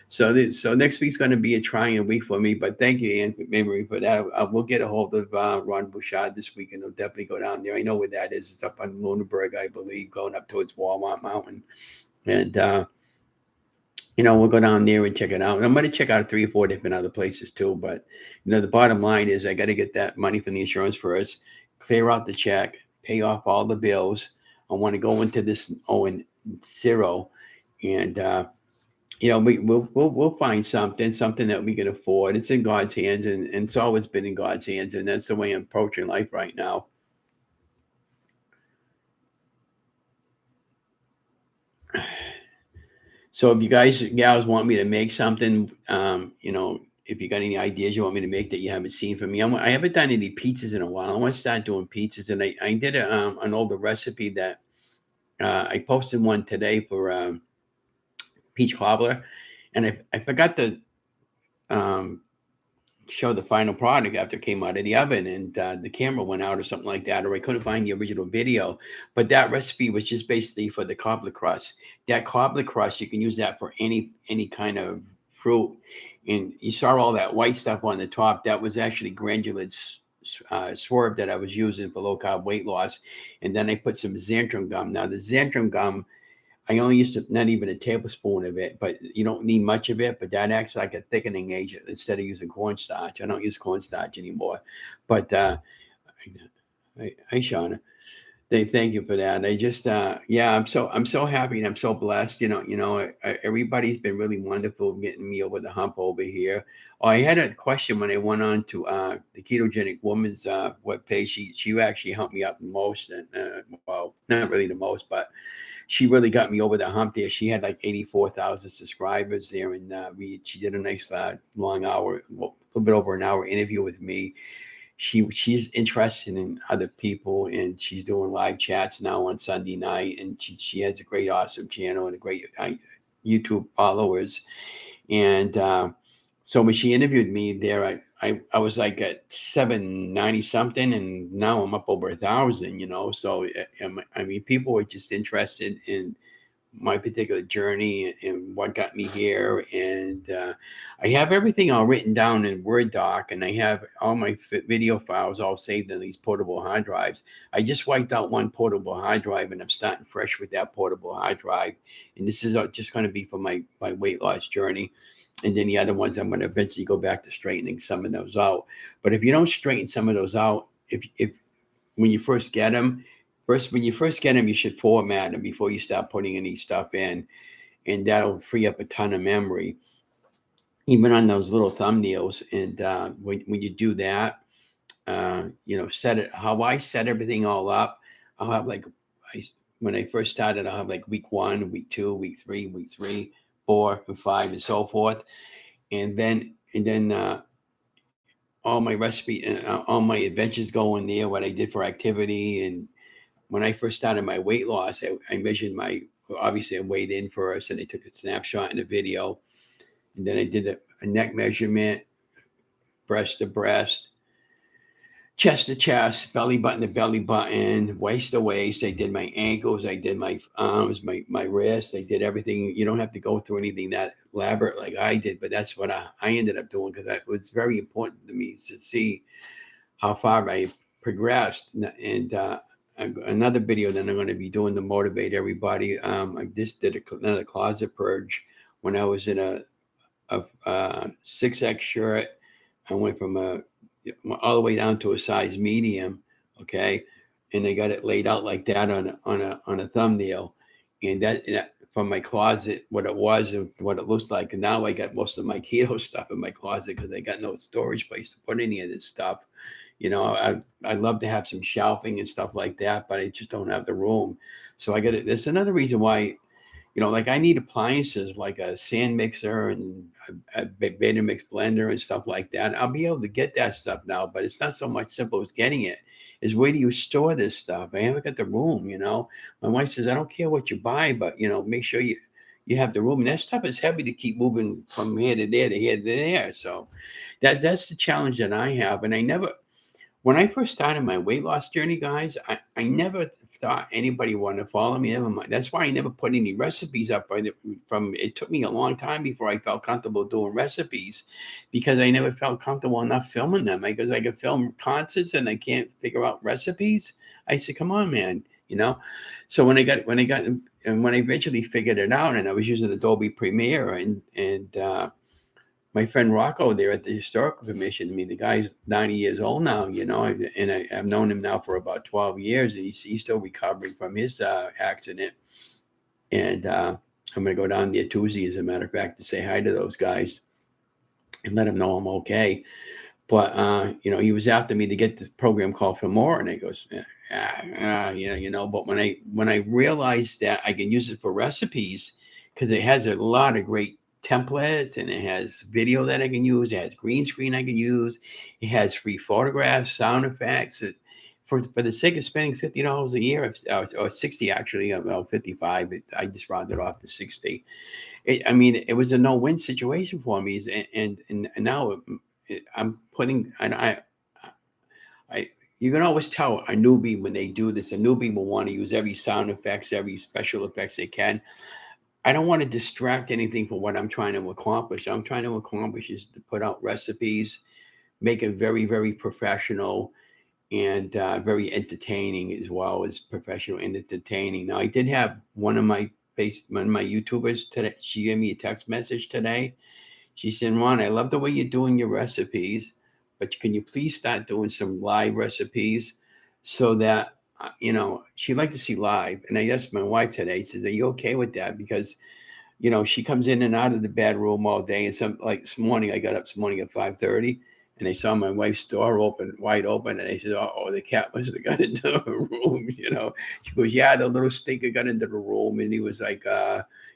So next week's going to be a trying week for me, but thank you, Ann, Memory, for that. I will get a hold of Ron Bouchard this week, and he'll definitely go down there. I know where that is. It's up on Lunenburg, I believe, going up towards Walmart Mountain. And, we'll go down there and check it out. I'm going to check out 3 or 4 different other places too. But, the bottom line is I got to get that money from the insurance first, clear out the check, pay off all the bills. I want to go into this owing zero, and we'll find something that we can afford. It's in God's hands, and it's always been in God's hands, and that's the way I'm approaching life right now. So if you guys gals want me to make something, if you got any ideas you want me to make that you haven't seen from me, I haven't done any pizzas in a while. I want to start doing pizzas, and I did an older recipe that I posted one today for peach cobbler, and I forgot to um, show the final product after it came out of the oven, and the camera went out or something like that, or I couldn't find the original video. But that recipe was just basically for the cobbler crust. That cobbler crust, you can use that for any kind of fruit. And you saw all that white stuff on the top. That was actually granulated swerve that I was using for low carb weight loss. And then I put some xanthan gum. Now the xanthan gum, I only used not even a tablespoon of it, but you don't need much of it. But that acts like a thickening agent instead of using cornstarch. I don't use cornstarch anymore. But hey, Shauna, thank you for that. I just yeah, I'm so happy and I'm so blessed. Everybody's been really wonderful getting me over the hump over here. Oh, I had a question when I went on to the Ketogenic Woman's webpage. She actually helped me out the most, and well, not really the most, but she really got me over the hump there. She had like 84,000 subscribers there, and she did a nice long hour, well, a little bit over an hour interview with me. She's interested in other people, and she's doing live chats now on Sunday night, and she has a great, awesome channel and a great YouTube followers. And so when she interviewed me there, I was like at 790 something, and now I'm up over 1,000. So I mean, people were just interested in my particular journey and what got me here. And I have everything all written down in Word doc, and I have all my video files all saved in these portable hard drives. I just wiped out one portable hard drive, and I'm starting fresh with that portable hard drive. And this is just going to be for my weight loss journey. And then the other ones, I'm going to eventually go back to straightening some of those out. But if you don't straighten some of those out, if when you first get them, when you first get them, you should format them before you start putting any stuff in, and that'll free up a ton of memory, even on those little thumbnails. And when you do that, set it how I set everything all up. I'll have like when I first started, I'll have like week 1, week 2, week 3, week 3, 4, and 5, and so forth. And then all my recipe, all my adventures go in there, what I did for activity. And when I first started my weight loss, I measured obviously I weighed in first, and I took a snapshot in a video. And then I did a neck measurement, breast to breast, chest to chest, belly button to belly button, waist to waist. I did my ankles, I did my arms, my wrists. I did everything. You don't have to go through anything that elaborate like I did, but that's what I ended up doing, because that was very important to me to see how far I progressed. And another video that I'm going to be doing to motivate everybody. I just did another closet purge when I was in a 6X shirt. I went from all the way down to a size medium, okay, and they got it laid out like that on a thumbnail, and that from my closet, what it was and what it looks like. And now I got most of my keto stuff in my closet because I got no storage place to put any of this stuff. I'd love to have some shelving and stuff like that, but I just don't have the room. So I got it. There's another reason why, like I need appliances like a sand mixer and a beta mix blender and stuff like that. I'll be able to get that stuff now, but it's not so much simple as getting it. Is where do you store this stuff? I haven't got the room. My wife says, I don't care what you buy, but make sure you have the room. And that stuff is heavy to keep moving from here to there to here to there. So that's the challenge that I have. And when I first started my weight loss journey, guys, I never thought anybody wanted to follow me. Never mind. That's why I never put any recipes up. It took me a long time before I felt comfortable doing recipes, because I never felt comfortable enough filming them. Because I could film concerts and I can't figure out recipes. I said, come on, man. So when I eventually figured it out, and I was using Adobe Premiere, and my friend Rocco there at the Historical Commission, the guy's 90 years old now, and I've known him now for about 12 years. He's still recovering from his accident. And I'm going to go down there Tuesday, as a matter of fact, to say hi to those guys and let them know I'm okay. But he was after me to get this program called for more, and he goes, yeah, But when I realized that I can use it for recipes, because it has a lot of great templates, and it has video that I can use, it has green screen I can use, it has free photographs, sound effects. For the sake of spending $50 a year, or 60 actually, well, 55. I just rounded off to 60. It was a no-win situation for me, and now I'm putting, and I you can always tell a newbie when they do this. A newbie will want to use every sound effects, every special effects they can. I don't want to distract anything from what I'm trying to accomplish. I'm trying to accomplish is to put out recipes, make it very, very professional, and very entertaining, as well as professional and entertaining. Now, I did have one of my YouTubers today. She gave me a text message today. She said, Ron, I love the way you're doing your recipes, but can you please start doing some live recipes so that, she'd like to see live. And I asked my wife today, says, are you okay with that? Because, she comes in and out of the bedroom all day. And this morning, I got up this morning at 5:30, and I saw my wife's door wide open. And I said, oh, the cat must have got into the room. She goes, yeah, the little stinker got into the room. And he was like,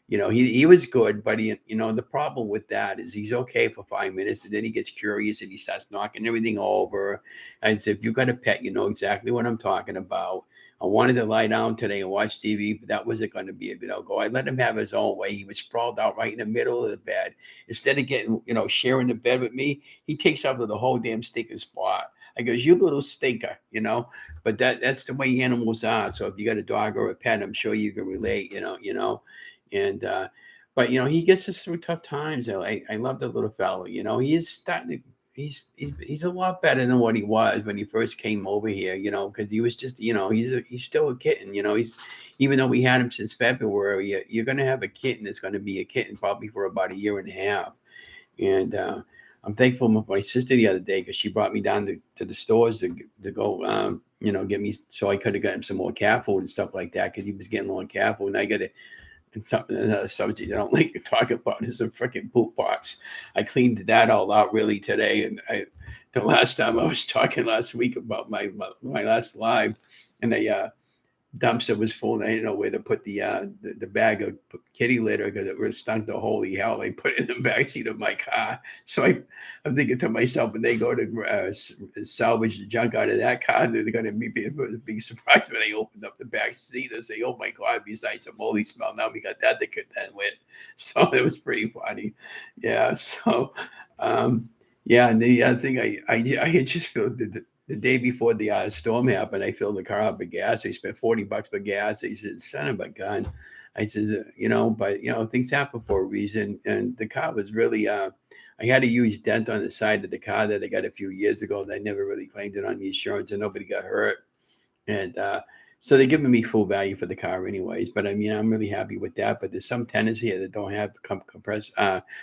he was good, but the problem with that is he's okay for 5 minutes, and then he gets curious and he starts knocking everything over. I said, if you got a pet, you know exactly what I'm talking about. I wanted to lie down today and watch TV, but that wasn't going to be a good go. I let him have his own way. He was sprawled out right in the middle of the bed. Instead of getting, sharing the bed with me, he takes up the whole damn stinking spot. I goes, you little stinker. But that's the way animals are. So if you got a dog or a pet, I'm sure you can relate. And but he gets us through tough times. I love the little fellow. He is starting to. He's a lot better than what he was when he first came over here. Because he was just he's still a kitten. He's even though we had him since February. You're gonna have a kitten that's gonna be a kitten probably for about a year and a half. And I'm thankful for my sister the other day, because she brought me down to the stores to go, get me, so I could have gotten some more cat food and stuff like that, because he was getting low on cat food. And I got to, and something, another subject I don't like to talk about is a freaking poop box. I cleaned that all out really today. And the last time I was talking last week about my last live, and dumpster was full, and I didn't know where to put the bag of kitty litter, because it was stunk to holy hell. I put it in the backseat of my car. So I'm thinking to myself, when they go to salvage the junk out of that car, they're going to be surprised when I open up the back seat and say, oh my God, besides the moldy smell, now we got that to contend with. So it was pretty funny. Yeah. So, yeah. And the other thing, I just feel the day before the storm happened, I filled the car up with gas. I spent $40 for gas. I said, son of a gun. I says, but things happen for a reason. And the car was really, I had a huge dent on the side of the car that I got a few years ago that I never really claimed it on the insurance, and nobody got hurt. And so they're giving me full value for the car anyways. But I'm really happy with that. But there's some tenants here that don't have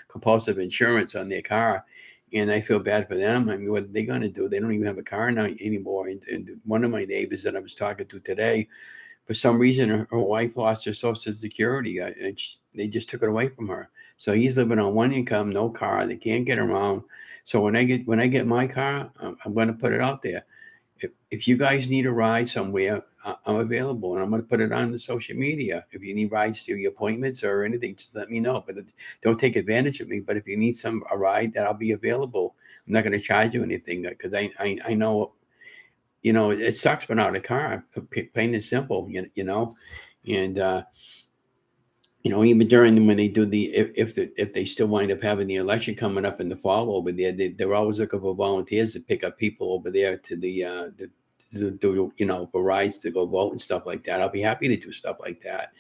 compulsive insurance on their car. And I feel bad for them. What are they going to do? They don't even have a car now anymore. And one of my neighbors that I was talking to today, for some reason, her wife lost her Social Security. They just took it away from her. So he's living on one income, no car. They can't get around. So when I get my car, I'm going to put it out there. If you guys need a ride somewhere, I'm available, and I'm going to put it on the social media. If you need rides to your appointments or anything, just let me know. But don't take advantage of me. But if you need a ride, that I'll be available. I'm not going to charge you anything, because I know, it sucks without a car. Plain and simple, and even during when they do if they still wind up having the election coming up in the fall over there, they're always looking for volunteers to pick up people over there to do for rides to go vote and stuff like that. I'll be happy to do stuff like that,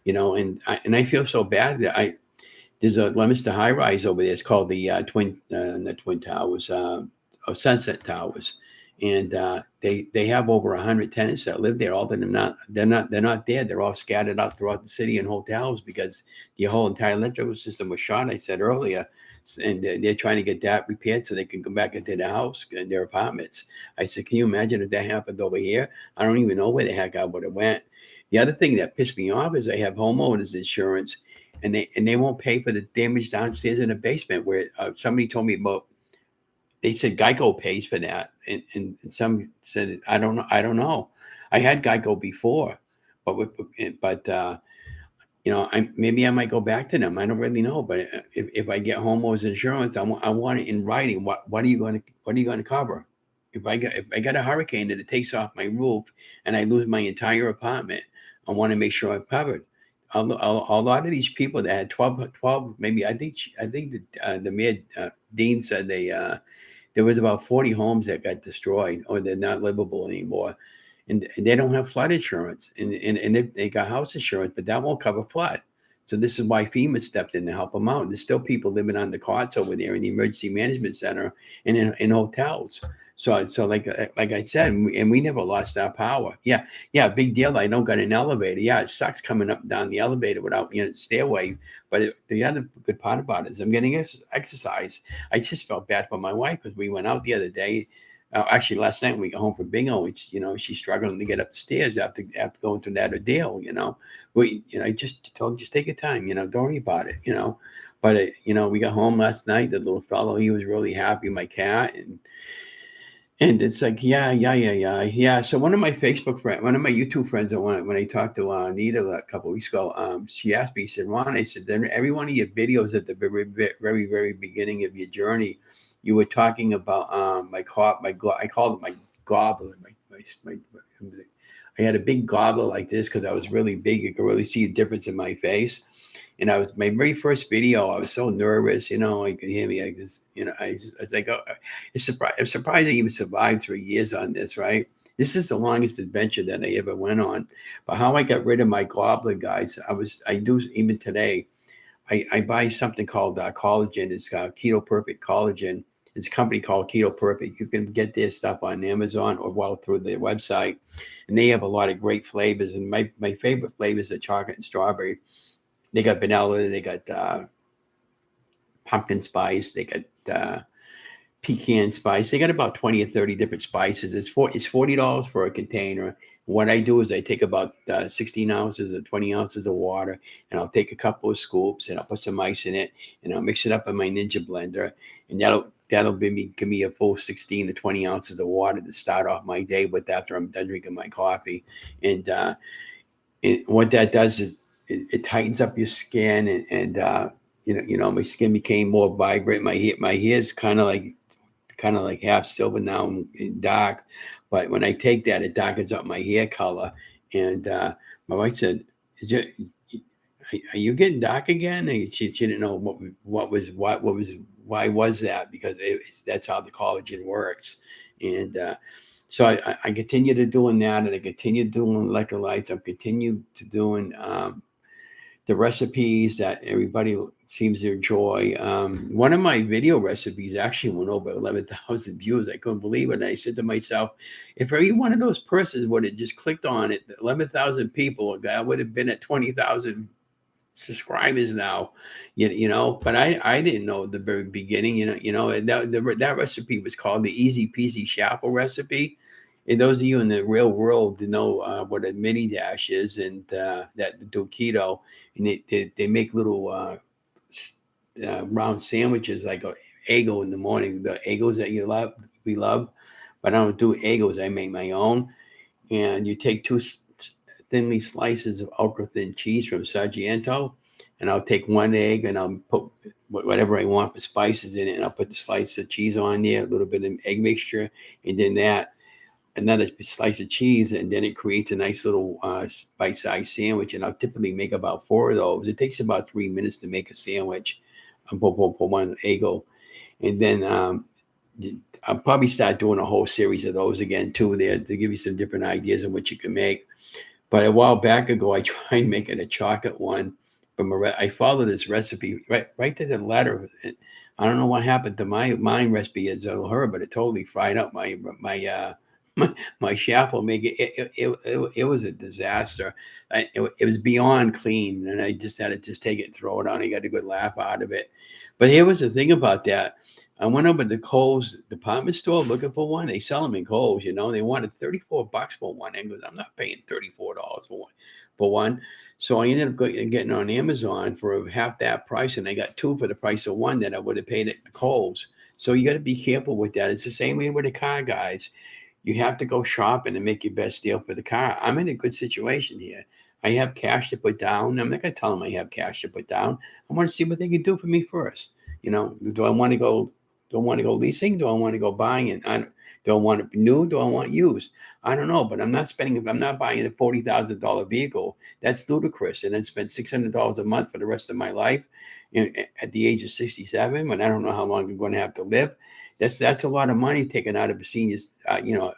and I feel so bad that there's a Leominster high rise over there. It's called the not Twin Towers, Sunset Towers, and they have over 100 tenants that live there. All of them they're not there. They're all scattered out throughout the city in hotels, because the whole entire electrical system was shot. I said earlier, and they're trying to get that repaired so they can go back into their house and their apartments. I said, can you imagine if that happened over here? I don't even know where the heck I would have went. The other thing that pissed me off is I have homeowners insurance, and they won't pay for the damage downstairs in the basement where somebody told me about. They said Geico pays for that, and some said I don't know. I don't know. I had Geico before, but but maybe I might go back to them. I don't really know, but if I get homeowners insurance, I want it in writing. What are you going to cover? If I got a hurricane and it takes off my roof and I lose my entire apartment, I want to make sure I'm covered. A lot of these people that had 12 maybe I think the mayor Dean said there was about 40 homes that got destroyed or they're not livable anymore, and they don't have flood insurance, and they got house insurance, but that won't cover flood. So this is why FEMA stepped in to help them out. There's still people living on the cots over there in the emergency management center and in hotels. So like I said, and we never lost our power. Yeah, big deal. I don't got an elevator. Yeah, it sucks coming up and down the elevator without stairway. But the other good part about it is I'm getting exercise. I just felt bad for my wife because we went out the other day. Actually, last night when we got home from bingo, she's struggling to get up the stairs after going through that ordeal. I just told her, just take your time. Don't worry about it. But we got home last night. The little fellow, he was really happy. My cat and it's like, yeah. So one of my Facebook friends, one of my YouTube friends, when I talked to Anita a couple of weeks ago, she asked me, she said, Ron, I said, then every one of your videos at the very, very beginning of your journey, you were talking about I called it my gobbler. I had a big gobbler like this because I was really big. You could really see a difference in my face. And I was my very first video. I was so nervous, you could hear me. I just, I was like, oh, I'm surprised I even survived 3 years on this, right? This is the longest adventure that I ever went on. But how I got rid of my gobbler, guys, I do even today. I buy something called collagen. It's Keto Perfect Collagen. It's a company called Keto Perfect. You can get their stuff on Amazon or through their website, and they have a lot of great flavors. And my favorite flavors are chocolate and strawberry. They got vanilla. They got pumpkin spice. They got pecan spice. They got about 20 or 30 different spices. It's $40 for a container. What I do is I take about 16 ounces or 20 ounces of water, and I'll take a couple of scoops, and I'll put some ice in it, and I'll mix it up in my Ninja blender, and that'll give me a full 16 to 20 ounces of water to start off my day with after I'm done drinking my coffee. And what that does is it tightens up your skin, and my skin became more vibrant. My hair's kind of like half silver now and dark, but when I take that, it darkens up my hair color. And my wife said, Are you getting dark again?" And she didn't know why was that, because that's how the collagen works. And so I continue to doing that, and I continue doing electrolytes. I'm continue to doing the recipes that everybody seems to enjoy. One of my video recipes actually went over 11,000 views. I couldn't believe it. And I said to myself, if every one of those persons would have just clicked on it, 11,000 people, I would have been at 20,000 subscribers now. But I didn't know at the very beginning. That recipe was called the Easy Peasy Shuffle recipe. And those of you in the real world to know what a mini dash is, and that do keto, and they make little round sandwiches like a Eggo in the morning. The Eggos that we love, but I don't do Eggos. I make my own. And you take two thinly slices of ultra thin cheese from Sargento, and I'll take one egg and I'll put whatever I want for spices in it, and I'll put the slice of cheese on there, a little bit of egg mixture, and then another slice of cheese, and then it creates a nice little bite-sized sandwich. And I'll typically make about 4 of those. It takes about 3 minutes to make a sandwich for one Eggo. And then I'll probably start doing a whole series of those again too, there to give you some different ideas on what you can make. But a while back ago, I tried making a chocolate one I followed this recipe right to the letter. I don't know what happened to my recipe as her, but it totally fried up my shaft will make it was a disaster. It was beyond clean, and I just had to take it and throw it on. I got a good laugh out of it. But here was the thing about that. I went over to Kohl's department store looking for one. They sell them in Kohl's, They wanted $34 for one. I goes, I'm not paying $34 for one. So I ended up getting on Amazon for half that price, and I got two for the price of one that I would have paid at the Kohl's. So you got to be careful with that. It's the same way with the car, guys. You have to go shopping and make your best deal for the car. I'm in a good situation here. I have cash to put down. I'm not gonna tell them I have cash to put down. I want to see what they can do for me first. Do I want to go? Do I want to go leasing? Do I want to go buying it? Do I want it new? Do I want used? I don't know, but I'm not spending. I'm not buying a $40,000 vehicle. That's ludicrous, and then spend $600 a month for the rest of my life. At the age of 67, when I don't know how long I'm going to have to live. That's a lot of money taken out of a senior's,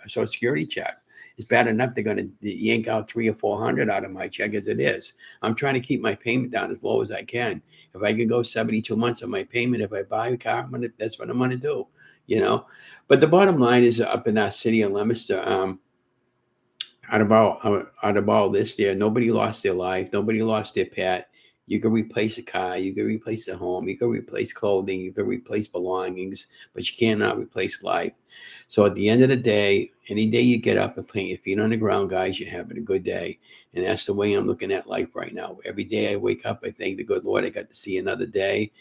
Social Security check. It's bad enough they're going to yank out 300 or 400 out of my check as it is. I'm trying to keep my payment down as low as I can. If I can go 72 months on my payment, if I buy a car, that's what I'm going to do. You know, but the bottom line is up in that city of Leominster. Out of all this, there nobody lost their life, nobody lost their pet. You can replace a car, you can replace a home, you can replace clothing, you can replace belongings, but you cannot replace life. So at the end of the day, any day you get up and put your feet on the ground, guys, you're having a good day. And that's the way I'm looking at life right now. Every day I wake up, I thank the good Lord I got to see another day,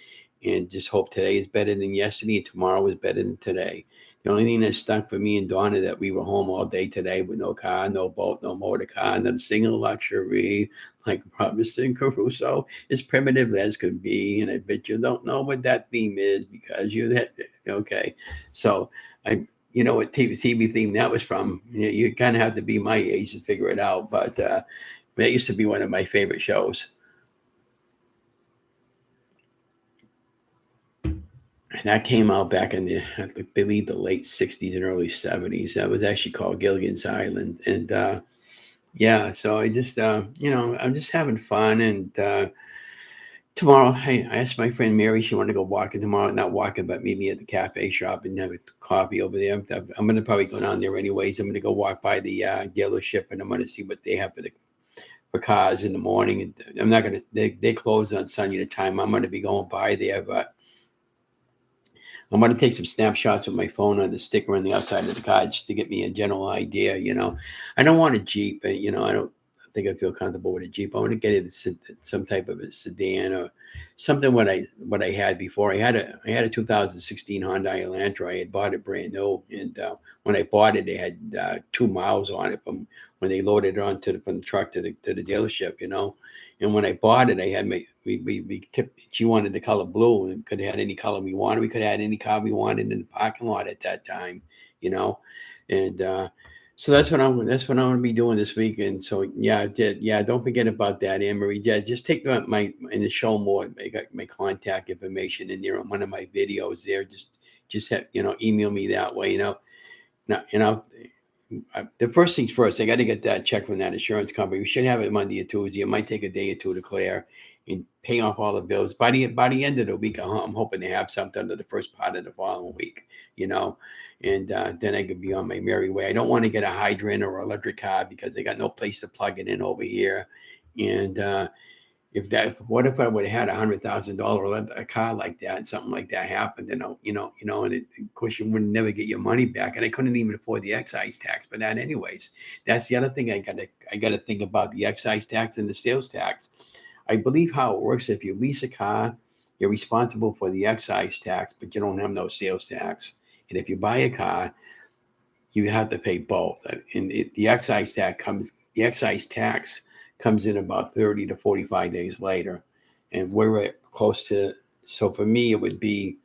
and just hope today is better than yesterday and tomorrow is better than today. The only thing that stuck for me and Donna that we were home all day today with no car, no boat, no motor car, not a single luxury, like Robinson Crusoe, as primitive as could be. And I bet you don't know what that theme is because you had, okay. So you know what TV theme that was from. You kind of have to be my age to figure it out. But that used to be one of my favorite shows. And that came out back in I believe, the late '60s and early '70s. That was actually called Gilligan's Island, and yeah. So I just, I'm just having fun. And tomorrow, I asked my friend Mary, she wanted to go walking tomorrow. Not walking, but meet me at the cafe shop and have a coffee over there. I'm going to probably go down there anyways. I'm going to go walk by the dealership, and I'm going to see what they have for cars in the morning. And I'm not going to. They close on Sunday the time. I'm going to be going by there, but I'm going to take some snapshots with my phone on the sticker on the outside of the car just to get me a general idea. I don't want a Jeep, but I don't think I feel comfortable with a Jeep. I want to get it some type of a sedan or something. What I had before, I had a 2016 Honda Elantra. I had bought it brand new, and when I bought it, they had 2 miles on it from when they loaded it from the truck to the dealership. And when I bought it, I had we tipped. She wanted the color blue, and could have had any color we wanted. We could have had any car we wanted in the parking lot at that time, you know. And so that's what I'm going to be doing this weekend. So yeah. Don't forget about that, Anne Marie. Yeah, just take my in the show more. I got my contact information in there on one of my videos there. Just have, email me that way. Now, the first things first, I got to get that check from that insurance company. We should have it Monday or Tuesday. It might take a day or two to clear and pay off all the bills. By the end of the week, I'm hoping to have something under the first part of the following week, and then I could be on my merry way. I don't want to get a hydrant or electric car because I got no place to plug it in over here. And what if I would have had $100,000 a car like that, and something like that happened, and of course you would never get your money back, and I couldn't even afford the excise tax for that anyways. That's the other thing I gotta think about, the excise tax and the sales tax. I believe how it works, if you lease a car, you're responsible for the excise tax, but you don't have no sales tax. And if you buy a car, you have to pay both. And the excise tax comes in about 30 to 45 days later. And we're close to, so for me, it would be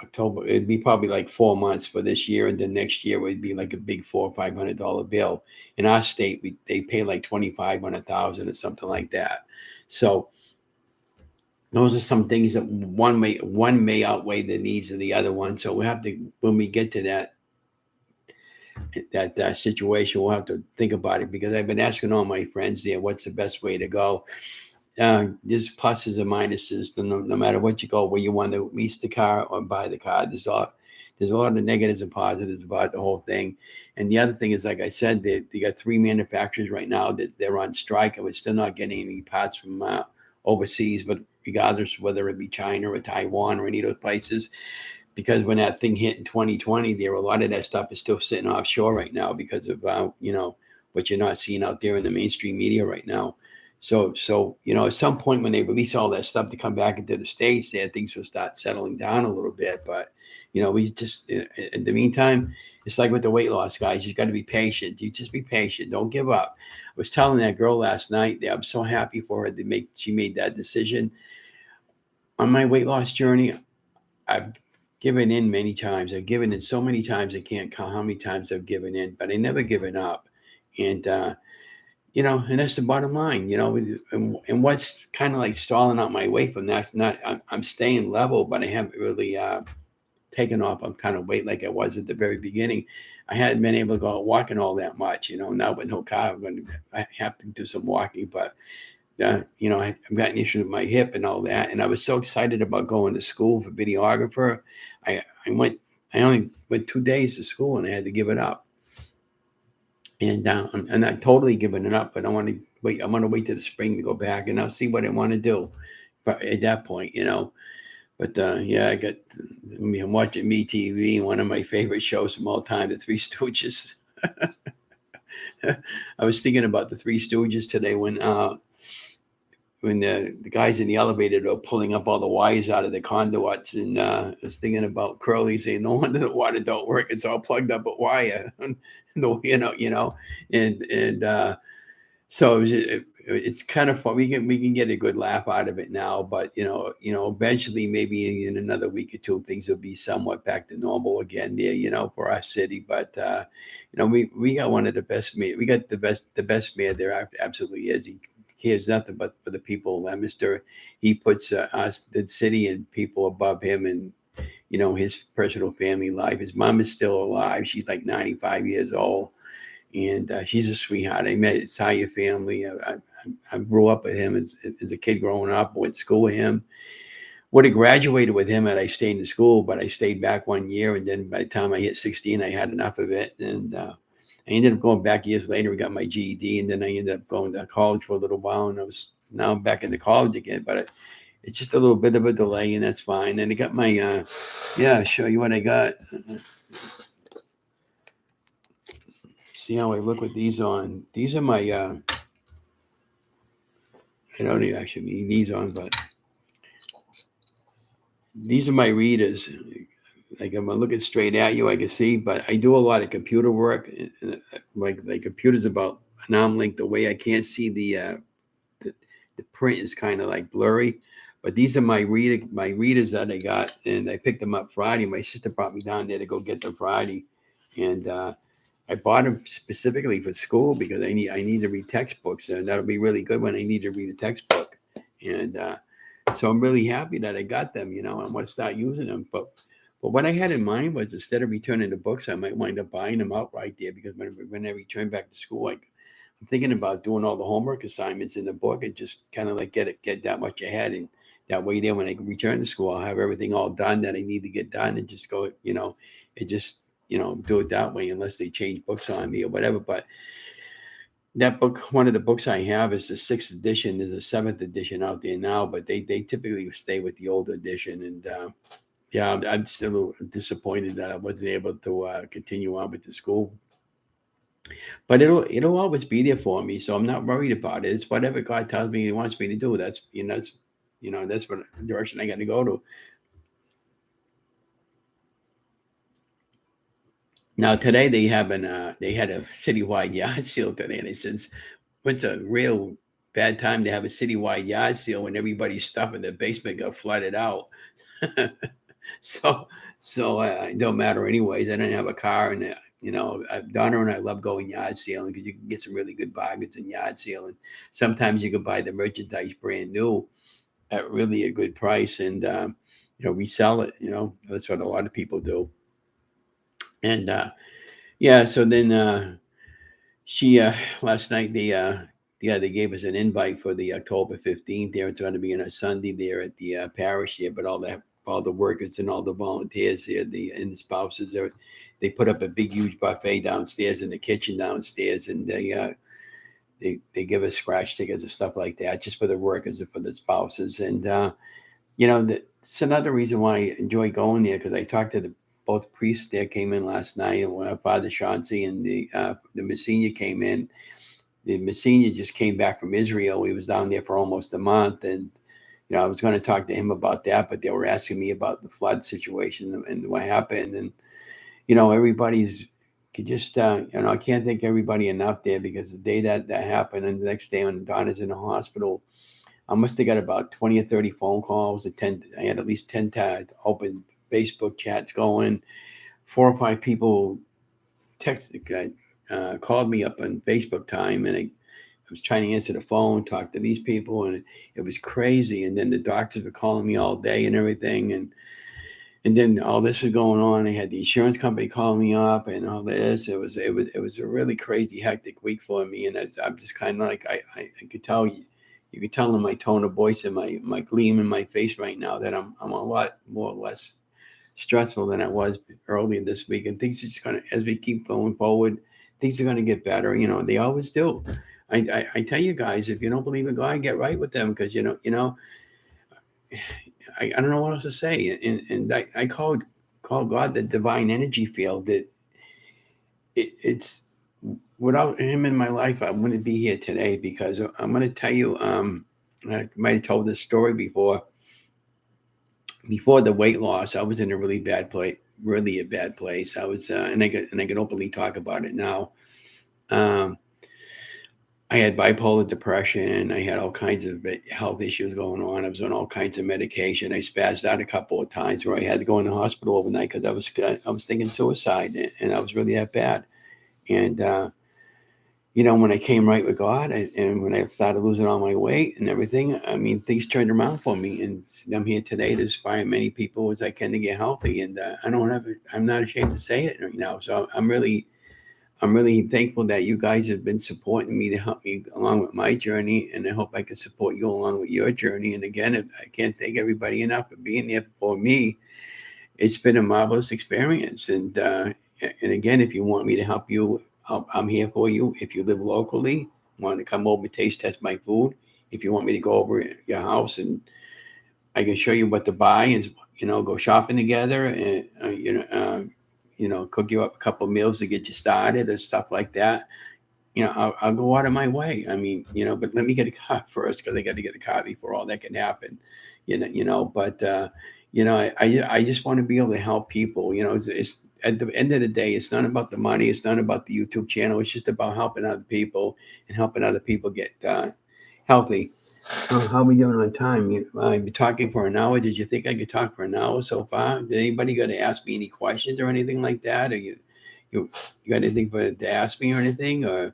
October. It'd be probably like 4 months for this year. And then next year would be like a big $400 or $500 bill. In our state, they pay like 25 on 1,000 or something like that. So those are some things that one may outweigh the needs of the other one. So we have to, when we get to that situation, we'll have to think about it, because I've been asking all my friends there, what's the best way to go? There's pluses and minuses. No matter what you go, where you want to lease the car or buy the car, there's a lot of negatives and positives about the whole thing. And the other thing is, like I said, they got 3 manufacturers right now that they're on strike, and we're still not getting any parts from overseas. But regardless, whether it be China or Taiwan or any of those places, because when that thing hit in 2020, a lot of that stuff is still sitting offshore right now because of what you're not seeing out there in the mainstream media right now. So at some point when they release all that stuff to come back into the States, there things will start settling down a little bit. But we just in the meantime, it's like with the weight loss guys, you got to be patient. You just be patient. Don't give up. I was telling that girl last night that I'm so happy for her she made that decision on my weight loss journey. I've given in many times. I've given in so many times I can't count how many times I've given in, but I never given up. And and that's the bottom line. And what's kind of like stalling out my weight from that's not. I'm staying level, but I haven't really taken off on kind of weight like I was at the very beginning. I hadn't been able to go out walking all that much. Now with no car, I have to do some walking, but I've got an issue with my hip and all that. And I was so excited about going to school for videographer. I only went 2 days to school and I had to give it up. And I'm not totally giving it up, but I want to wait. I want to wait till the spring to go back, and I'll see what I want to do. But at that point, But I'm watching MeTV, one of my favorite shows from all time, The Three Stooges. I was thinking about The Three Stooges today when the guys in the elevator were pulling up all the wires out of the conduits, and I was thinking about Curly saying, "No wonder the water don't work; it's all plugged up with wire." And so it's kind of fun. We can get a good laugh out of it now, but eventually, maybe in another week or two, things will be somewhat back to normal again there, for our city. But we got one of the best mayor. We got the best mayor there. Absolutely is. He cares nothing but for the people. Mister, he puts us, the city, and people above him, and his personal family life. His mom is still alive. She's like 95 years old. And she's a sweetheart. I met his entire family. I grew up with him as a kid growing up. Went to school with him. Would have graduated with him had I stayed in school, but I stayed back 1 year. And then by the time I hit 16, I had enough of it. And I ended up going back years later. I got my GED. And then I ended up going to college for a little while. And now I'm back into college again. But it's just a little bit of a delay, and that's fine. And I got my, I'll show you what I got. See how I look with these on. These are my, I don't even actually need these on, but these are my readers. Like I'm looking straight at you, I can see, but I do a lot of computer work. Like computers about an arm length away. I can't see the print is kind of like blurry. But these are my readers that I got, and I picked them up Friday. My sister brought me down there to go get them Friday, and I bought them specifically for school because I need to read textbooks, and that'll be really good when I need to read a textbook. And so I'm really happy that I got them. I want to start using them. But what I had in mind was instead of returning the books, I might wind up buying them outright there because when I return back to school, I'm thinking about doing all the homework assignments in the book and just kind of like get that much ahead, and that way there when I return to school, I'll have everything all done that I need to get done and just go. It just do it that way unless they change books on me or whatever. But that book, one of the books I have is the 6th edition. There's a 7th edition out there now, but they typically stay with the old edition. And I'm still disappointed that I wasn't able to continue on with the school. But it'll always be there for me, so I'm not worried about it. It's whatever God tells me He wants me to do. That's what direction I got to go to. Now today they had a citywide yard sale today, and it says, "What's a real bad time to have a citywide yard sale when everybody's stuff in the basement got flooded out?" so it don't matter anyways. I don't have a car, and Donna and I love going yard selling because you can get some really good bargains in yard selling. Sometimes you can buy the merchandise brand new at really a good price, and resell it. That's what a lot of people do. And so then she last night they gave us an invite for the October 15th there. It's going to be on a Sunday there at the parish here, but all the workers and all the volunteers there, and the spouses there, they put up a big huge buffet downstairs in the kitchen downstairs, and they give us scratch tickets and stuff like that just for the workers and for the spouses. And it's another reason why I enjoy going there, because I talked to both priests there came in last night, and Father Chauncey and the Messina came in. the Messina just came back from Israel. He was down there for almost a month, and I was going to talk to him about that, but they were asking me about the flood situation and what happened, and everybody's could just I can't thank everybody enough there, because the day that happened and the next day when Donna's in the hospital, I must have got about 20 or 30 phone calls. I had at least 10 open Facebook chats going. 4 or 5 people texted, called me up on Facebook time, and I was trying to answer the phone, talk to these people, and it was crazy. And then the doctors were calling me all day and everything, and then all this was going on. I had the insurance company calling me up and all this. It was a really crazy, hectic week for me, and I'm just kind of like I could tell you. You could tell in my tone of voice and my gleam in my face right now that I'm a lot more or less stressful than I was earlier this week. And things are just gonna, as we keep going forward, things are gonna get better. They always do. I tell you guys, if you don't believe in God, get right with them, because I don't know what else to say. And I call God the divine energy field. That it's without him in my life, I wouldn't be here today, because I'm going to tell you. I might have told this story before. Before the weight loss, I was in a really bad place. Really a bad place. I was, and I can openly talk about it now. Um, I had bipolar depression. I had all kinds of health issues going on. I was on all kinds of medication. I spazzed out a couple of times where I had to go in the hospital overnight because I was thinking suicide, and I was really that bad. And when I came right with God, and when I started losing all my weight and everything, I mean, things turned around for me, and I'm here today to inspire many people as I can to get healthy. And I'm not ashamed to say it right now. So I'm really thankful that you guys have been supporting me to help me along with my journey, and I hope I can support you along with your journey. And again, I can't thank everybody enough for being there for me. It's been a marvelous experience, and again, if you want me to help you, I'm here for you. If you live locally, want to come over and taste test my food. If you want me to go over at your house and I can show you what to buy, and go shopping together, and cook you up a couple meals to get you started or stuff like that. I'll go out of my way. I mean, but let me get a car first, because I got to get a car before all that can happen. But I just want to be able to help people. It's at the end of the day, it's not about the money. It's not about the YouTube channel. It's just about helping other people and helping other people get healthy. How are we doing on time? I've been talking for an hour. Did you think I could talk for an hour so far? Did anybody got to ask me any questions or anything like that? Or you got anything to ask me or anything? Or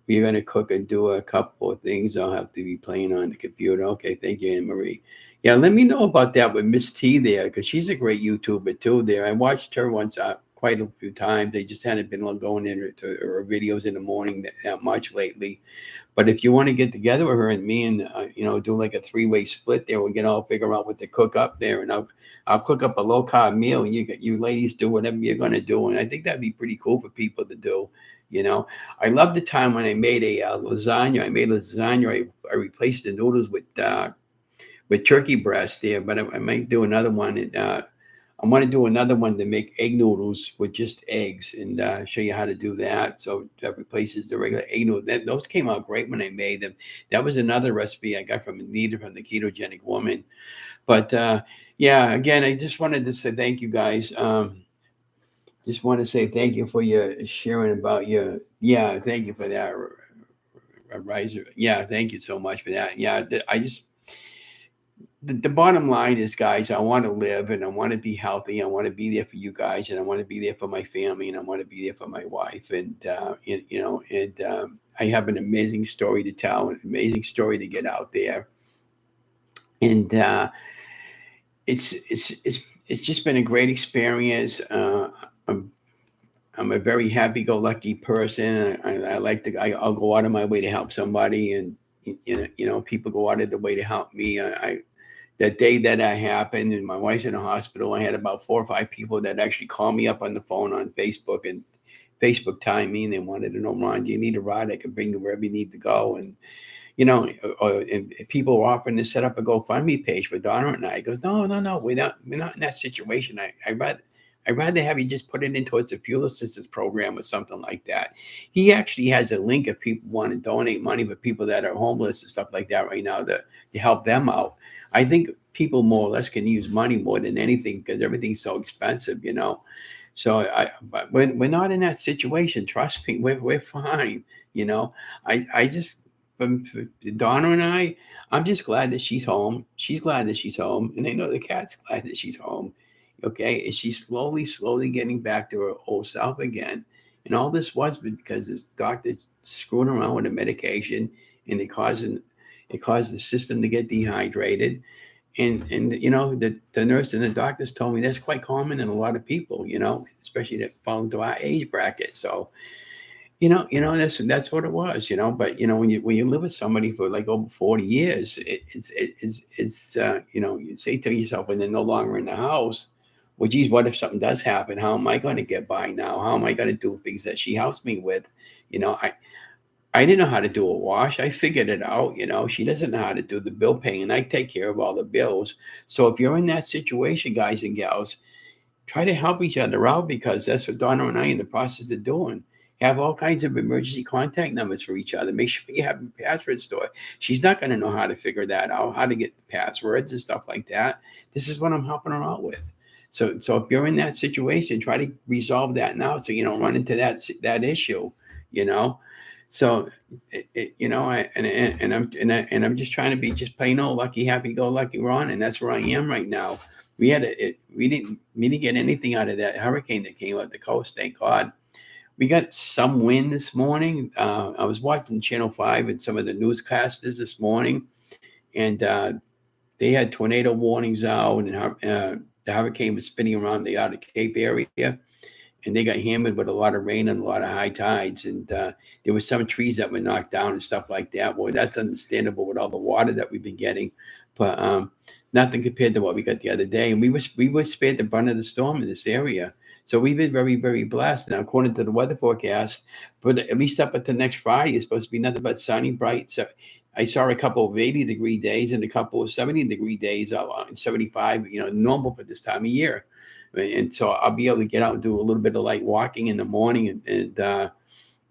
you're going to cook and do a couple of things? I'll have to be playing on the computer. Okay, thank you, Anne Marie. Yeah, let me know about that with Miss T there, because she's a great YouTuber too. There, I watched her once quite a few times. They just hadn't been going into her videos in the morning that much lately. But if you want to get together with her and me, and do like a 3-way split there, we'll figure out what to cook up there, and I'll cook up a low carb meal, and you ladies do whatever you're gonna do, and I think that'd be pretty cool for people to do. I love the time when I made a lasagna. I made lasagna. I replaced the noodles with turkey breast there, but I might do another one. And I want to do another one to make egg noodles with just eggs, and show you how to do that. So that replaces the regular egg noodles. Those came out great when I made them. That was another recipe I got from Anita from the Ketogenic Woman. But yeah, again, I just wanted to say thank you guys. Just want to say thank you for your sharing about your. Yeah, thank you for that, Riser. Yeah, thank you so much for that. Yeah, I just the bottom line is, guys, I want to live and I want to be healthy. I want to be there for you guys, and I want to be there for my family, and I want to be there for my wife. And I have an amazing story to tell, an amazing story to get out there. And it's just been a great experience. I'm I'm a very happy-go-lucky person. I like to. I'll go out of my way to help somebody, and people go out of the way to help me. That day that happened, and my wife's in the hospital, I had about 4 or 5 people that actually called me up on the phone on Facebook and Facebook time me, and they wanted to know, Ron, do you need a ride? I can bring you wherever you need to go. And and people were offering to set up a GoFundMe page for Donna and I. He goes, no, we're not in that situation. I'd rather have you just put it in towards a fuel assistance program or something like that. He actually has a link if people want to donate money for people that are homeless and stuff like that right now to help them out. I think people more or less can use money more than anything because everything's so expensive, you know. So but we're not in that situation. Trust me, we're fine. You know, I just for Donna and I'm just glad that she's home. She's glad that she's home, and I know the cat's glad that she's home. Okay, and she's slowly getting back to her old self again. And all this was because this doctor screwing around with the medication, and it caused the system to get dehydrated. And you know the nurse and the doctors told me that's quite common in a lot of people, you know, especially that fall into our age bracket. So that's what it was, you know. But you know, when you live with somebody for like over 40 years, it's you know, you say to yourself when they're no longer in the house, well, geez, what if something does happen? How am I going to get by now? How am I going to do things that she helps me with? You know, I didn't know how to do a wash. I figured it out, you know. She doesn't know how to do the bill paying, and I take care of all the bills. So if you're in that situation, guys and gals, try to help each other out because that's what Donna and I in the process of doing. Have all kinds of emergency contact numbers for each other. Make sure you have a password store. She's not going to know how to figure that out, how to get the passwords and stuff like that. This is what I'm helping her out with. So if you're in that situation, try to resolve that now so you don't run into that issue. You know, so you know, I'm just trying to be just plain old lucky, happy go lucky Ron, and that's where I am right now. We didn't get anything out of that hurricane that came up the coast. Thank God. We got some wind this morning. I was watching Channel 5 and some of the newscasters this morning, and they had tornado warnings out, and the hurricane was spinning around the Outer Cape area, and they got hammered with a lot of rain and a lot of high tides. And there were some trees that were knocked down and stuff like that. Well, that's understandable with all the water that we've been getting, but nothing compared to what we got the other day. And we were spared the brunt of the storm in this area. So we've been very, very blessed. Now, according to the weather forecast, but at least up until next Friday, it's supposed to be nothing but sunny, bright. So I saw a couple of 80-degree days and a couple of 70-degree days, 75, you know, normal for this time of year. And so I'll be able to get out and do a little bit of light walking in the morning and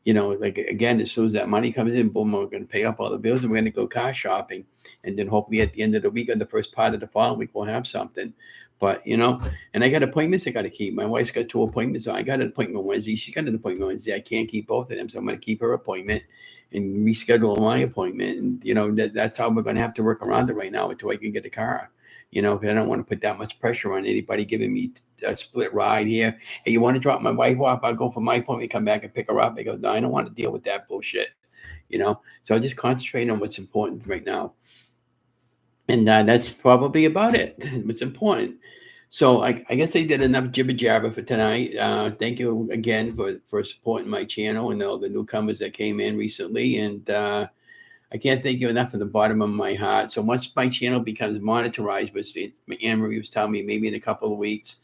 you know, like again, as soon as that money comes in, boom, we're going to pay up all the bills and we're going to go car shopping. And then hopefully at the end of the week or the first part of the following week, we'll have something. But, you know, and I got appointments I got to keep. My wife's got 2 appointments. So I got an appointment Wednesday. She's got an appointment Wednesday. I can't keep both of them. So I'm going to keep her appointment and reschedule my appointment. And, you know, that's how we're going to have to work around it right now until I can get a car. You know, because I don't want to put that much pressure on anybody giving me a split ride here. Hey, you want to drop my wife off? I'll go for my appointment, come back and pick her up. I go, no, I don't want to deal with that bullshit. You know, so I just concentrate on what's important right now. And that's probably about it. What's important. So I guess I did enough jibber jabber for tonight. Thank you again for supporting my channel and all the newcomers that came in recently. And I can't thank you enough from the bottom of my heart. So once my channel becomes monetized, which Anne Marie was telling me maybe in a couple of weeks,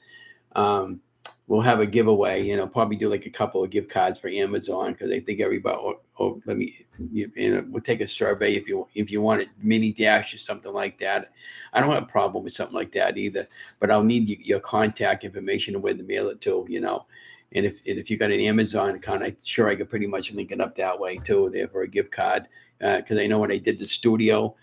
um, we'll have a giveaway. You know, probably do like a couple of gift cards for Amazon because I think everybody. Let me. You know, we'll take a survey if you want a mini dash or something like that. I don't have a problem with something like that either, but I'll need your contact information and where to mail it to. You know. And if you got an Amazon account, I'm sure I could pretty much link it up that way too, there for a gift card. Because I know when I did the studio,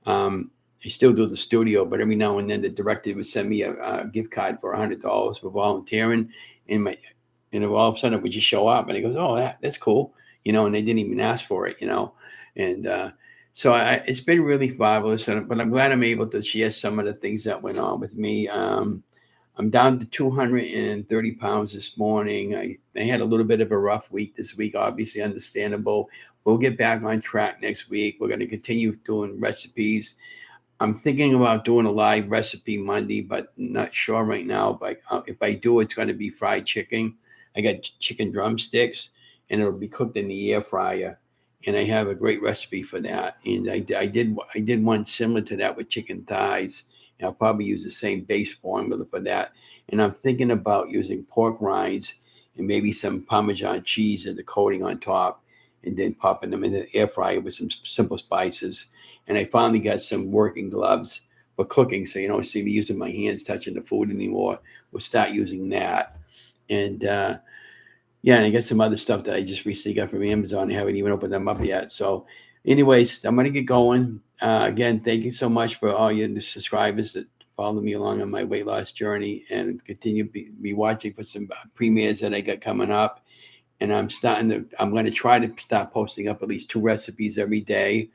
I still do the studio, but every now and then the director would send me a gift card for $100 for volunteering, and all of a sudden it would just show up, and it goes, oh, that's cool, you know, and they didn't even ask for it, you know, and so it's been really marvelous, but I'm glad I'm able to share some of the things that went on with me. I'm down to 230 pounds this morning. I had a little bit of a rough week this week, obviously understandable. We'll get back on track next week. We're going to continue doing recipes. I'm thinking about doing a live recipe Monday, but not sure right now. But if I do, it's going to be fried chicken. I got chicken drumsticks, and it'll be cooked in the air fryer. And I have a great recipe for that. And I did one similar to that with chicken thighs. And I'll probably use the same base formula for that. And I'm thinking about using pork rinds and maybe some Parmesan cheese as a coating on top, and then popping them in the air fryer with some simple spices. And I finally got some working gloves for cooking, so you don't see me using my hands touching the food anymore. We'll start using that. And yeah, and I got some other stuff that I just recently got from Amazon. I haven't even opened them up yet. So, anyways, I'm gonna get going. Again, thank you so much for all your subscribers that follow me along on my weight loss journey, and continue to be watching for some premieres that I got coming up. And I'm going to try to start posting up at least 2 recipes every day,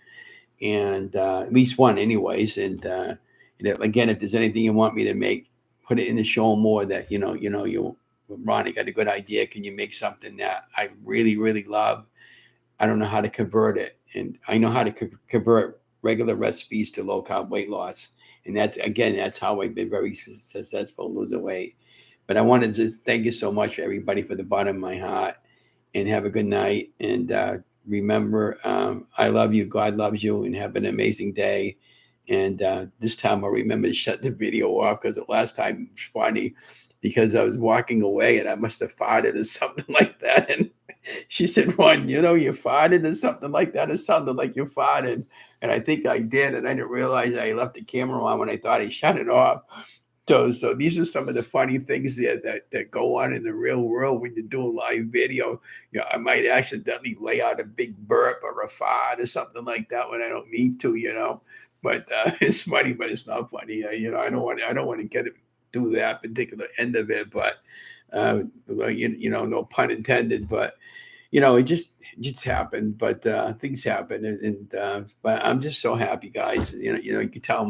and at least one, anyways. And again, if there's anything you want me to make, put it in the show more. That you, Ron, I got a good idea. Can you make something that I really, really love? I don't know how to convert it, and I know how to convert regular recipes to low carb weight loss. And that's how I've been very successful losing weight. But I wanted to just thank you so much, everybody, for the bottom of my heart, and have a good night. And remember, I love you. God loves you, and have an amazing day. And this time I'll remember to shut the video off, because the last time it was funny because I was walking away and I must have farted or something like that. And she said, Ron, you farted or something like that. It sounded like you farted. And I think I did. And I didn't realize I left the camera on when I thought I shut it off. So these are some of the funny things that go on in the real world when you do a live video. I might accidentally lay out a big burp or a fart or something like that when I don't need to. But it's funny, but it's not funny. I don't want to get it do that particular end of it, but no pun intended. But it just happened. But things happen, and but I'm just so happy, guys. You can tell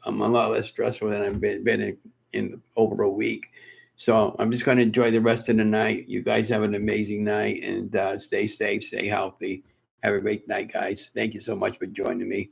I'm a lot less stressful than I've been in over a week. So I'm just going to enjoy the rest of the night. You guys have an amazing night, and stay safe, stay healthy. Have a great night, guys. Thank you so much for joining me.